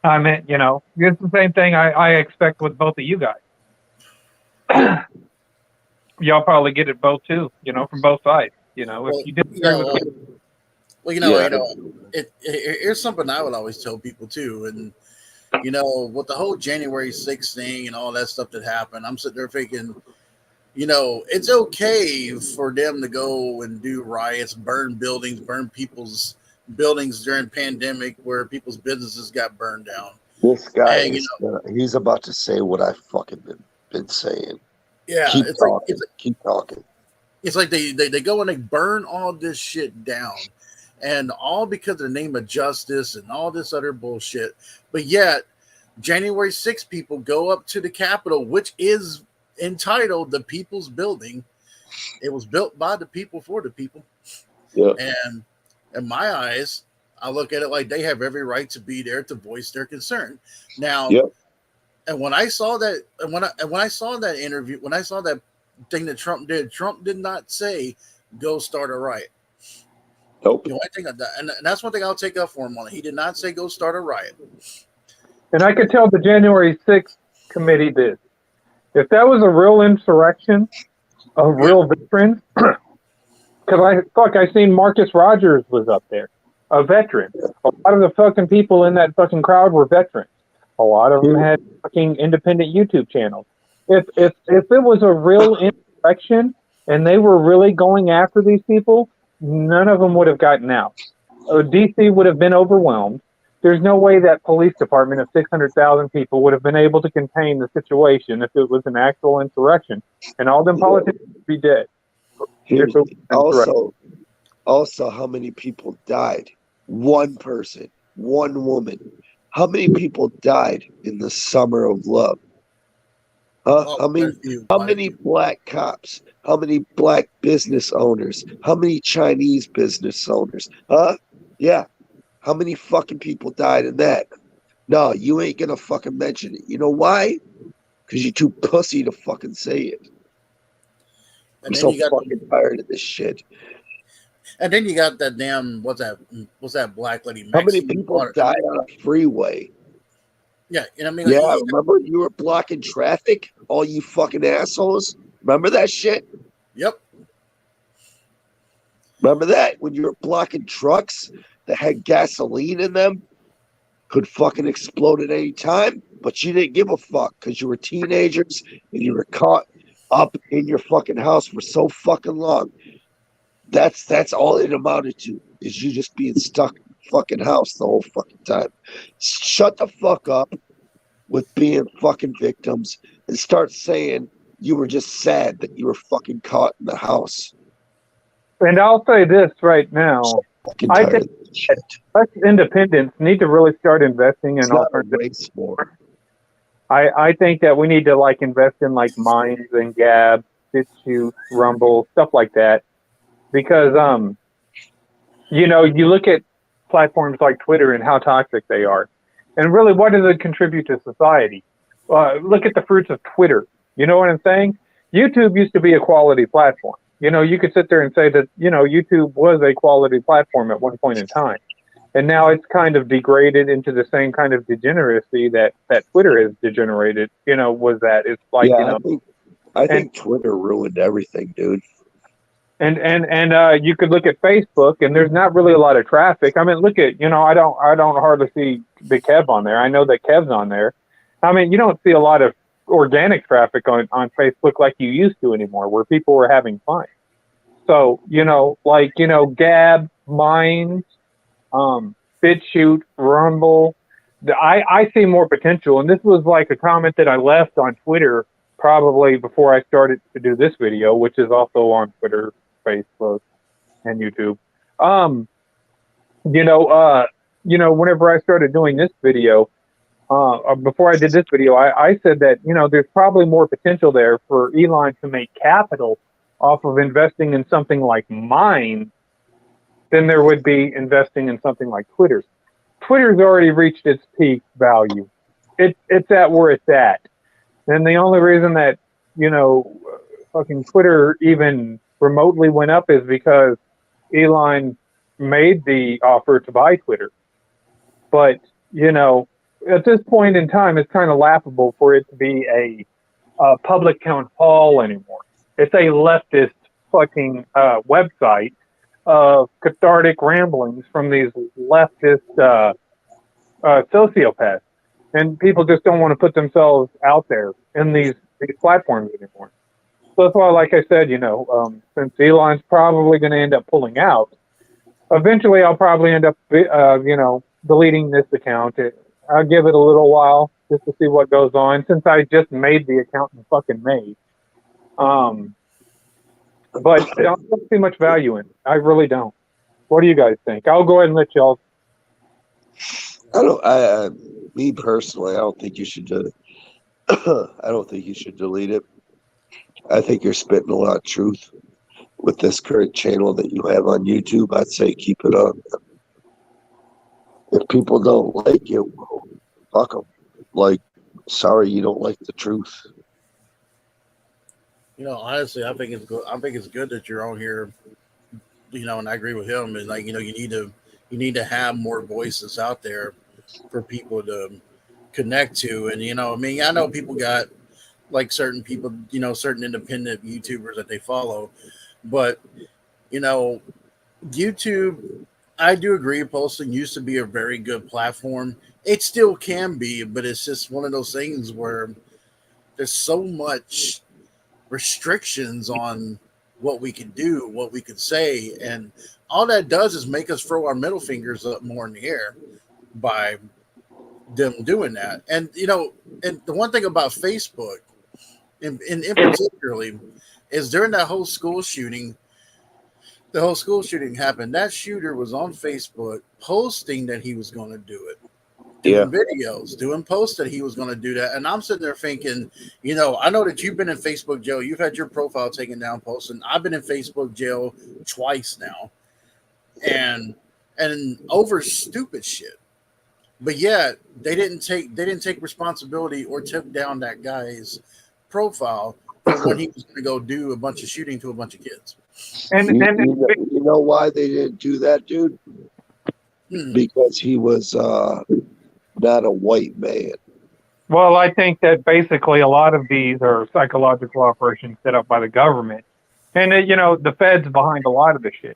I mean, you know, it's the same thing I expect with both of you guys. Y'all probably get it both too, you know, from both sides. You know, if you disagree with here's something I would always tell people too, and you know, with the whole January 6th thing and all that stuff that happened, I'm sitting there thinking, you know, it's okay for them to go and do riots, burn buildings, burn people's buildings during pandemic where people's businesses got burned down. This guy, he's about to say what I fucking been saying. Yeah, keep talking. It's like they go and they burn all this shit down, and all because of the name of justice and all this other bullshit. But yet, January 6th people go up to the Capitol, which is entitled the People's Building. It was built by the people for the people. Yeah. And in my eyes, I look at it like they have every right to be there to voice their concern. Now, and when I saw that, and when I saw that interview, when I saw that thing that Trump did not say, "Go start a riot." Nope. You know, I think and that's one thing I'll take up for him on it. He did not say, "Go start a riot." And I could tell the January 6th committee this. If that was a real insurrection of real veterans, because I seen Marcus Rogers was up there, a veteran. A lot of the fucking people in that fucking crowd were veterans. A lot of them had fucking independent YouTube channels. If it was a real insurrection and they were really going after these people, none of them would have gotten out. DC would have been overwhelmed. There's no way that police department of 600,000 people would have been able to contain the situation if it was an actual insurrection, and all them politicians would be dead. Also, how many people died? One person, one woman. How many people died in the summer of love? How many black cops? How many black business owners? How many Chinese business owners? Yeah. How many fucking people died in that? No, you ain't gonna fucking mention it. You know why? Because you're too pussy to fucking say it. I'm so fucking tired of this shit. And then you got that damn what's that black lady? How many people died on a freeway? Yeah, you know what I mean? Yeah, remember you were blocking traffic? All you fucking assholes. Remember that shit? Yep. Remember that? When you were blocking trucks that had gasoline in them, could fucking explode at any time, but you didn't give a fuck because you were teenagers and you were caught up in your fucking house for so fucking long. That's all it amounted to, is you just being stuck in the fucking house the whole fucking time. Shut the fuck up with being fucking victims and start saying you were just sad that you were fucking caught in the house. And I'll say this right now. I think us independents need to really start investing in alternative sport. I think that we need to invest in Minds and Gab, BitChute, Rumble, stuff like that. Because you look at platforms like Twitter and how toxic they are. And really, what does it contribute to society? Look at the fruits of Twitter. You know what I'm saying? YouTube used to be a quality platform. You could sit there and say that, YouTube was a quality platform at one point in time. And now it's kind of degraded into the same kind of degeneracy that Twitter has degenerated, it's I think Twitter ruined everything, dude. And you could look at Facebook and there's not really a lot of traffic. I mean, look at, I don't hardly see Big Kev on there. I know that Kev's on there. I mean, you don't see a lot of organic traffic on Facebook like you used to anymore, where people were having fun. So, Gab, Minds, BitChute, Rumble. I see more potential. And this was like a comment that I left on Twitter probably before I started to do this video, which is also on Twitter, Facebook, and YouTube. Whenever I started doing this video, before I did this video, I said that, there's probably more potential there for Elon to make capital off of investing in something like Minds than there would be investing in something like Twitter. Twitter's already reached its peak value. It's at where it's at. And the only reason that, fucking Twitter even remotely went up is because Elon made the offer to buy Twitter. But, at this point in time, it's kind of laughable for it to be a public town hall anymore. It's a leftist fucking website of cathartic ramblings from these leftist sociopaths. And people just don't want to put themselves out there in these platforms anymore. So that's why, like I said, since Elon's probably going to end up pulling out, eventually I'll probably end up, deleting this account. I'll give it a little while just to see what goes on, since I just made the account in fucking May. But I don't see much value in it. I really don't. What do you guys think? I'll go ahead and let y'all. Me personally, I don't think you should do it. I don't think you should delete it. I think you're spitting a lot of truth with this current channel that you have on YouTube. I'd say keep it on. If people don't like it, well, fuck them. Like, sorry, you don't like the truth. Honestly, I think it's good. I think it's good that you're on here. And I agree with him. And you need to have more voices out there for people to connect to. And I know people got like certain people, certain independent YouTubers that they follow, but YouTube, I do agree, posting used to be a very good platform. It still can be, but it's just one of those things where there's so much restrictions on what we can do, what we can say, and all that does is make us throw our middle fingers up more in the air by them doing that. And and the one thing about Facebook, in particularly, is during that whole school shooting. The whole school shooting happened. That shooter was on Facebook posting that he was going to do it, doing videos, doing posts that he was going to do that. And I'm sitting there thinking, I know that you've been in Facebook jail. You've had your profile taken down, posting. I've been in Facebook jail twice now, and over stupid shit. But yet they didn't take responsibility or took down that guy's profile for when he was going to go do a bunch of shooting to a bunch of kids. And you know why they didn't do that, dude? Because he was not a white man. Well, I think that basically a lot of these are psychological operations set up by the government. And, the Fed's behind a lot of the shit.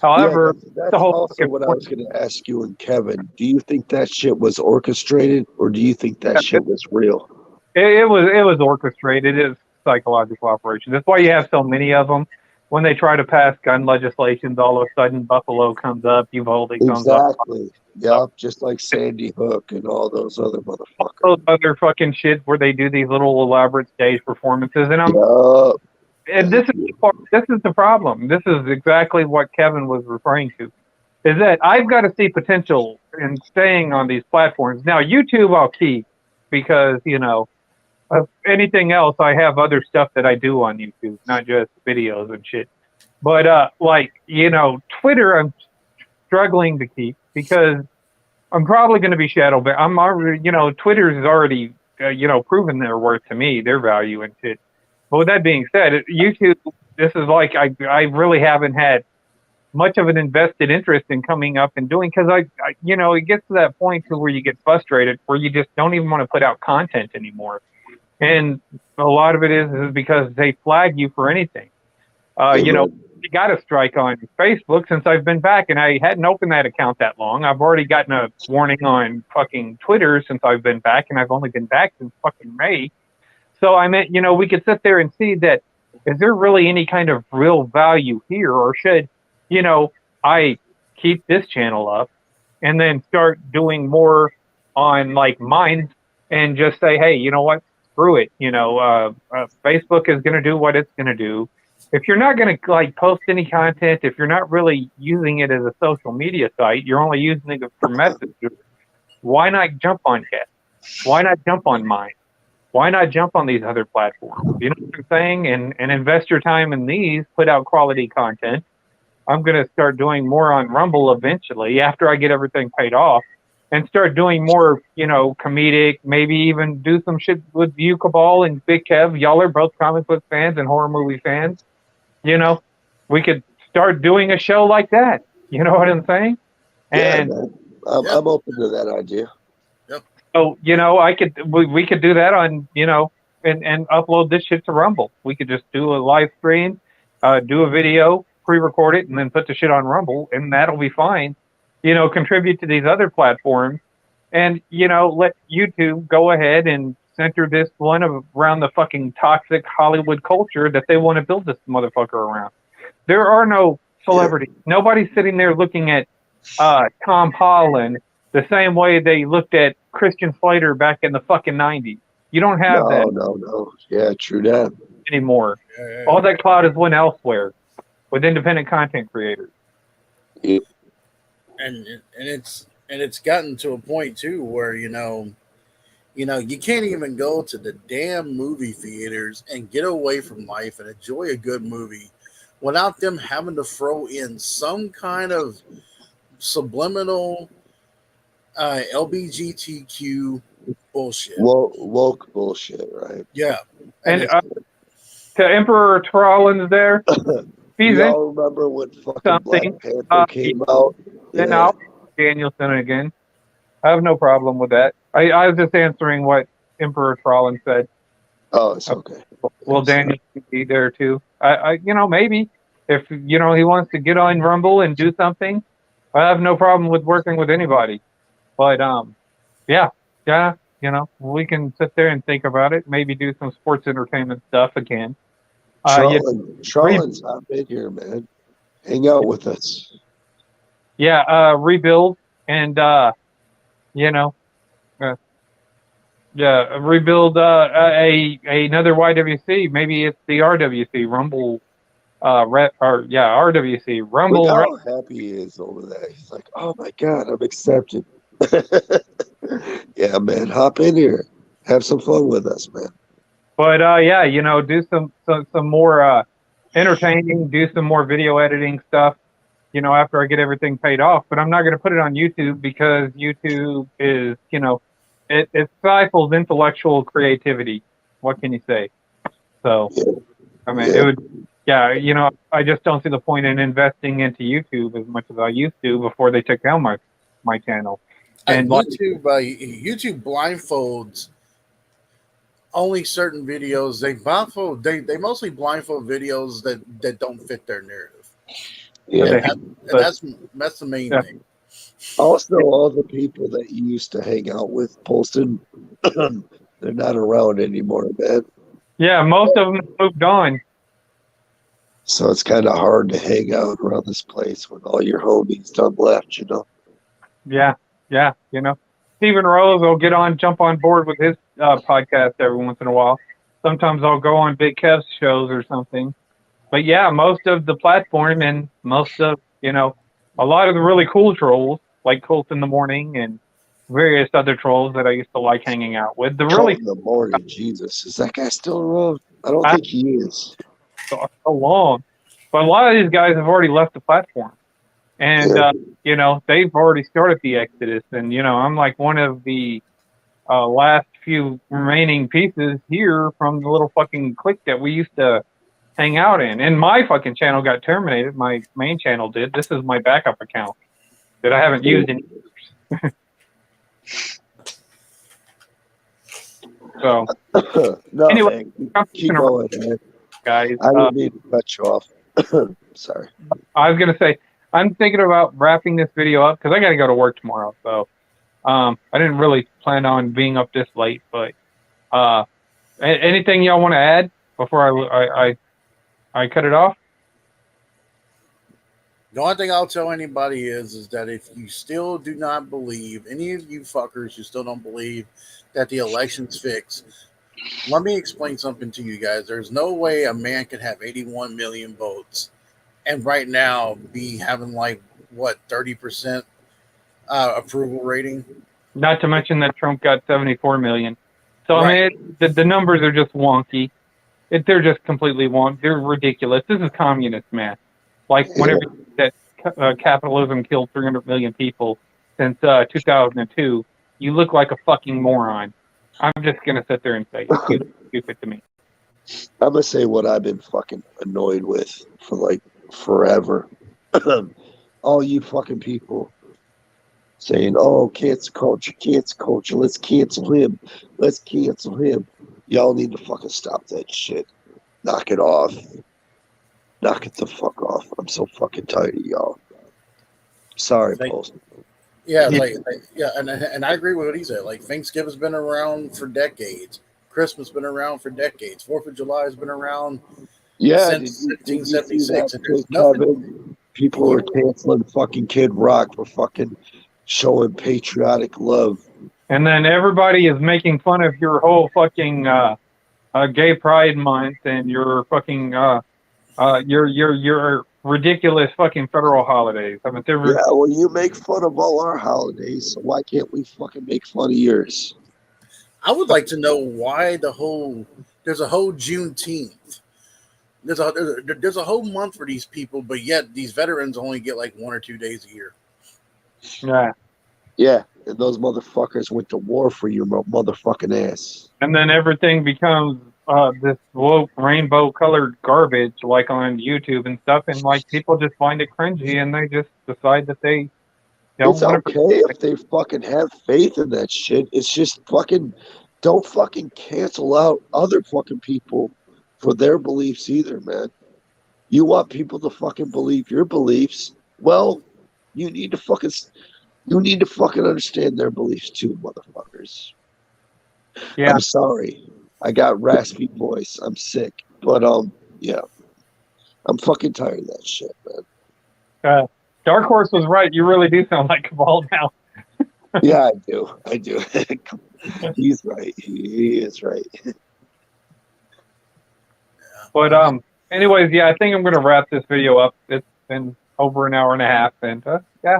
However, that's also what I was going to ask you and Kevin. Do you think that shit was orchestrated, or do you think that shit was real? It was orchestrated. It's psychological operations. That's why you have so many of them. When they try to pass gun legislations, all of a sudden Buffalo comes up, Uvalde comes up. Exactly. Yep, just like Sandy Hook and all those other motherfuckers. All those other fucking shit where they do these little elaborate stage performances, and and this is the problem. This is exactly what Kevin was referring to. Is that I've got to see potential in staying on these platforms. Now YouTube I'll keep because of anything else, I have other stuff that I do on YouTube, not just videos and shit. But Twitter, I'm struggling to keep because I'm probably going to be shadow banned. I'm already, Twitter's already, proven their worth to me, their value and shit. But with that being said, YouTube, this is like I really haven't had much of an invested interest in coming up and doing, because it gets to that point to where you get frustrated, where you just don't even want to put out content anymore. And a lot of it is because they flag you for anything. You got a strike on Facebook since I've been back, and I hadn't opened that account that long. I've already gotten a warning on fucking Twitter since I've been back, and I've only been back since fucking May. So I meant, we could sit there and see that, is there really any kind of real value here, or should, I keep this channel up and then start doing more on like mine and just say, hey, you know what? Screw it. Facebook is going to do what it's going to do. If you're not going to like post any content, if you're not really using it as a social media site, you're only using it for messages. Why not jump on it? Why not jump on mine? Why not jump on these other platforms? You know what I'm saying? And invest your time in these, put out quality content. I'm going to start doing more on Rumble eventually after I get everything paid off, and start doing more, comedic, maybe even do some shit with you, Cabal, and Big Kev. Y'all are both comic book fans and horror movie fans. We could start doing a show like that. You know what I'm saying? And yeah, man. I'm open to that idea. so, we could do that on, and upload this shit to Rumble. We could just do a live stream, do a video, pre-record it, and then put the shit on Rumble, and that'll be fine. Contribute to these other platforms, and, let YouTube go ahead and center this one around the fucking toxic Hollywood culture that they want to build this motherfucker around. There are no celebrities. Yeah. Nobody's sitting there looking at Tom Holland the same way they looked at Christian Slater back in the fucking 90s. You don't have that. No. Yeah, true that. Anymore. Yeah. All that cloud is went elsewhere with independent content creators. Yeah. And it's gotten to a point too where you can't even go to the damn movie theaters and get away from life and enjoy a good movie without them having to throw in some kind of subliminal LGBTQ bullshit. Woke bullshit, right? Yeah. And to Emperor Trollins there, he's y'all remember when fucking something. Black Panther came out? And I'll Danielson again. I have no problem with that. I was just answering what Emperor Trollin said. Oh, it's okay. Will Daniel be there too? I maybe if he wants to get on Rumble and do something, I have no problem with working with anybody. But yeah, we can sit there and think about it. Maybe do some sports entertainment stuff again. Trollin's not been here, man. Hang out with us. Yeah, rebuild and rebuild another YWC. Maybe it's the RWC Rumble. RWC Rumble. Look how happy he is over that. He's like, oh my god, I'm accepted. Yeah, man, hop in here, have some fun with us, man. But do some more entertaining, do some more video editing stuff. After I get everything paid off, but I'm not going to put it on YouTube because YouTube is, it stifles intellectual creativity. What can you say? So, I mean, it would, I just don't see the point in investing into YouTube as much as I used to before they took down my channel. And YouTube blindfolds only certain videos. They mostly blindfold videos that don't fit their narrative. Yeah, that's the main thing. Also, all the people that you used to hang out with posted, they're not around anymore, man. Yeah, most of them moved on. So it's kind of hard to hang out around this place when all your homies done left, Yeah, Stephen Rose will jump on board with his podcast every once in a while. Sometimes I'll go on Big Kev's shows or something. But yeah, most of the platform and most of, a lot of the really cool trolls, like Colt in the Morning and various other trolls that I used to like hanging out with. Colt in the Morning, Jesus. Is that guy still around? I don't think he is. So long. But a lot of these guys have already left the platform. And, they've already started the exodus. And, I'm like one of the last few remaining pieces here from the little fucking clique that we used to hang out in. And my fucking channel got terminated. My main channel did. This is my backup account that I haven't used in years. So, no, anyway, keep going, man. Guys. I didn't mean to cut you off. Sorry. I was going to say, I'm thinking about wrapping this video up because I got to go to work tomorrow. So, I didn't really plan on being up this late, but Anything y'all want to add before I cut it off? The only thing I'll tell anybody is that if you still do not believe, any of you fuckers who still don't believe that the election's fixed, let me explain something to you guys. There's no way a man can have 81 million votes and right now be having like what 30% approval rating. Not to mention that Trump got 74 million. So Right. I mean, the numbers are just wonky. They're just completely wonky. They're ridiculous. This is communist, man. Like whenever that capitalism killed 300 million people since 2002, you look like a fucking moron. I'm just gonna sit there and say it. You look stupid to me. I'm gonna say what I've been fucking annoyed with for like forever. All you fucking people saying, "Oh, cancel culture, let's cancel him, let's cancel him." Y'all need to fucking stop that shit. Knock it off. Knock it the fuck off. I'm so fucking tired of y'all. Sorry, Like- Post. Yeah, Yeah. and I agree with what he said. Like Thanksgiving's been around for decades. Christmas been around for decades. 4th of July has been around Yeah, since did you see 1776. that And there's shit, nothing. Kevin? People were canceling fucking Kid Rock for fucking showing patriotic love. And then everybody is making fun of your whole fucking gay pride month and your fucking your ridiculous fucking federal holidays. I mean, Yeah, well, you make fun of all our holidays, so why can't we fucking make fun of yours? I would like to know why there's a whole Juneteenth. There's a whole month for these people, but yet these veterans only get like 1 or 2 days a year. yeah. Yeah, and those motherfuckers went to war for your motherfucking ass. And then everything becomes this woke rainbow colored garbage like on YouTube and stuff, and like people just find it cringy and they just decide that they don't It's want to. okay if they fucking have faith in that shit. It's just fucking don't fucking cancel out other fucking people for their beliefs either, man. You want people to fucking believe your beliefs? Well, you need to fucking understand their beliefs too, motherfuckers. Yeah. I'm sorry. I got raspy voice. I'm sick. But yeah. I'm fucking tired of that shit, man. Darkhorse was right. You really do sound like Cabal now. Yeah, I do. He's right. He is right. But anyways, yeah, I think I'm gonna wrap this video up. It's been over an hour and a half, and yeah.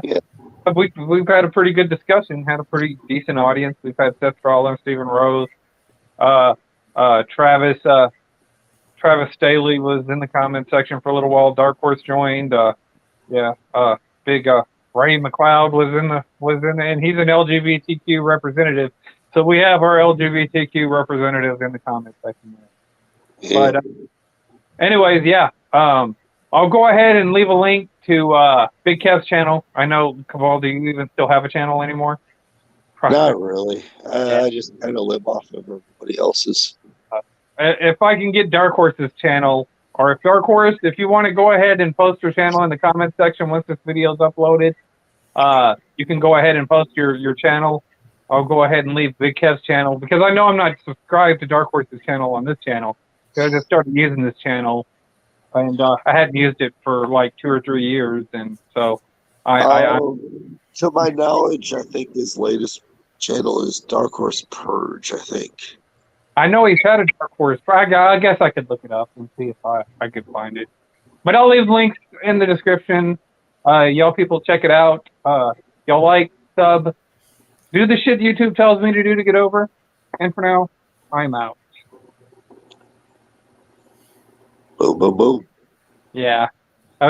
We've had a pretty good discussion. Had a pretty decent audience. We've had Seth Rollins, Stephen Rose, Travis Staley was in the comment section for a little while. Darkhorse joined. Big Ray McLeod was in the, and he's an LGBTQ representative. So we have our LGBTQ representatives in the comment section there. Yeah. But anyways, yeah. I'll go ahead and leave a link to Big Kev's channel. I know, Cabal, do you even still have a channel anymore? Not really. I just kind of live off of everybody else's. If I can get Darkhorse's channel, or if Darkhorse, if you want to go ahead and post your channel in the comment section once this video is uploaded, you can go ahead and post your channel. I'll go ahead and leave Big Kev's channel because I know I'm not subscribed to Darkhorse's channel on this channel. I just started using this channel, and I hadn't used it for like 2 or 3 years, and so to my knowledge, I think his latest channel is Darkhorse Purge. I think. I know he's had a Darkhorse, but I guess I could look it up and see if I could find it. But I'll leave links in the description. Y'all people check it out. Y'all like, sub, do the shit YouTube tells me to do to get over. And for now, I'm out. Boom, boom, boom. Yeah.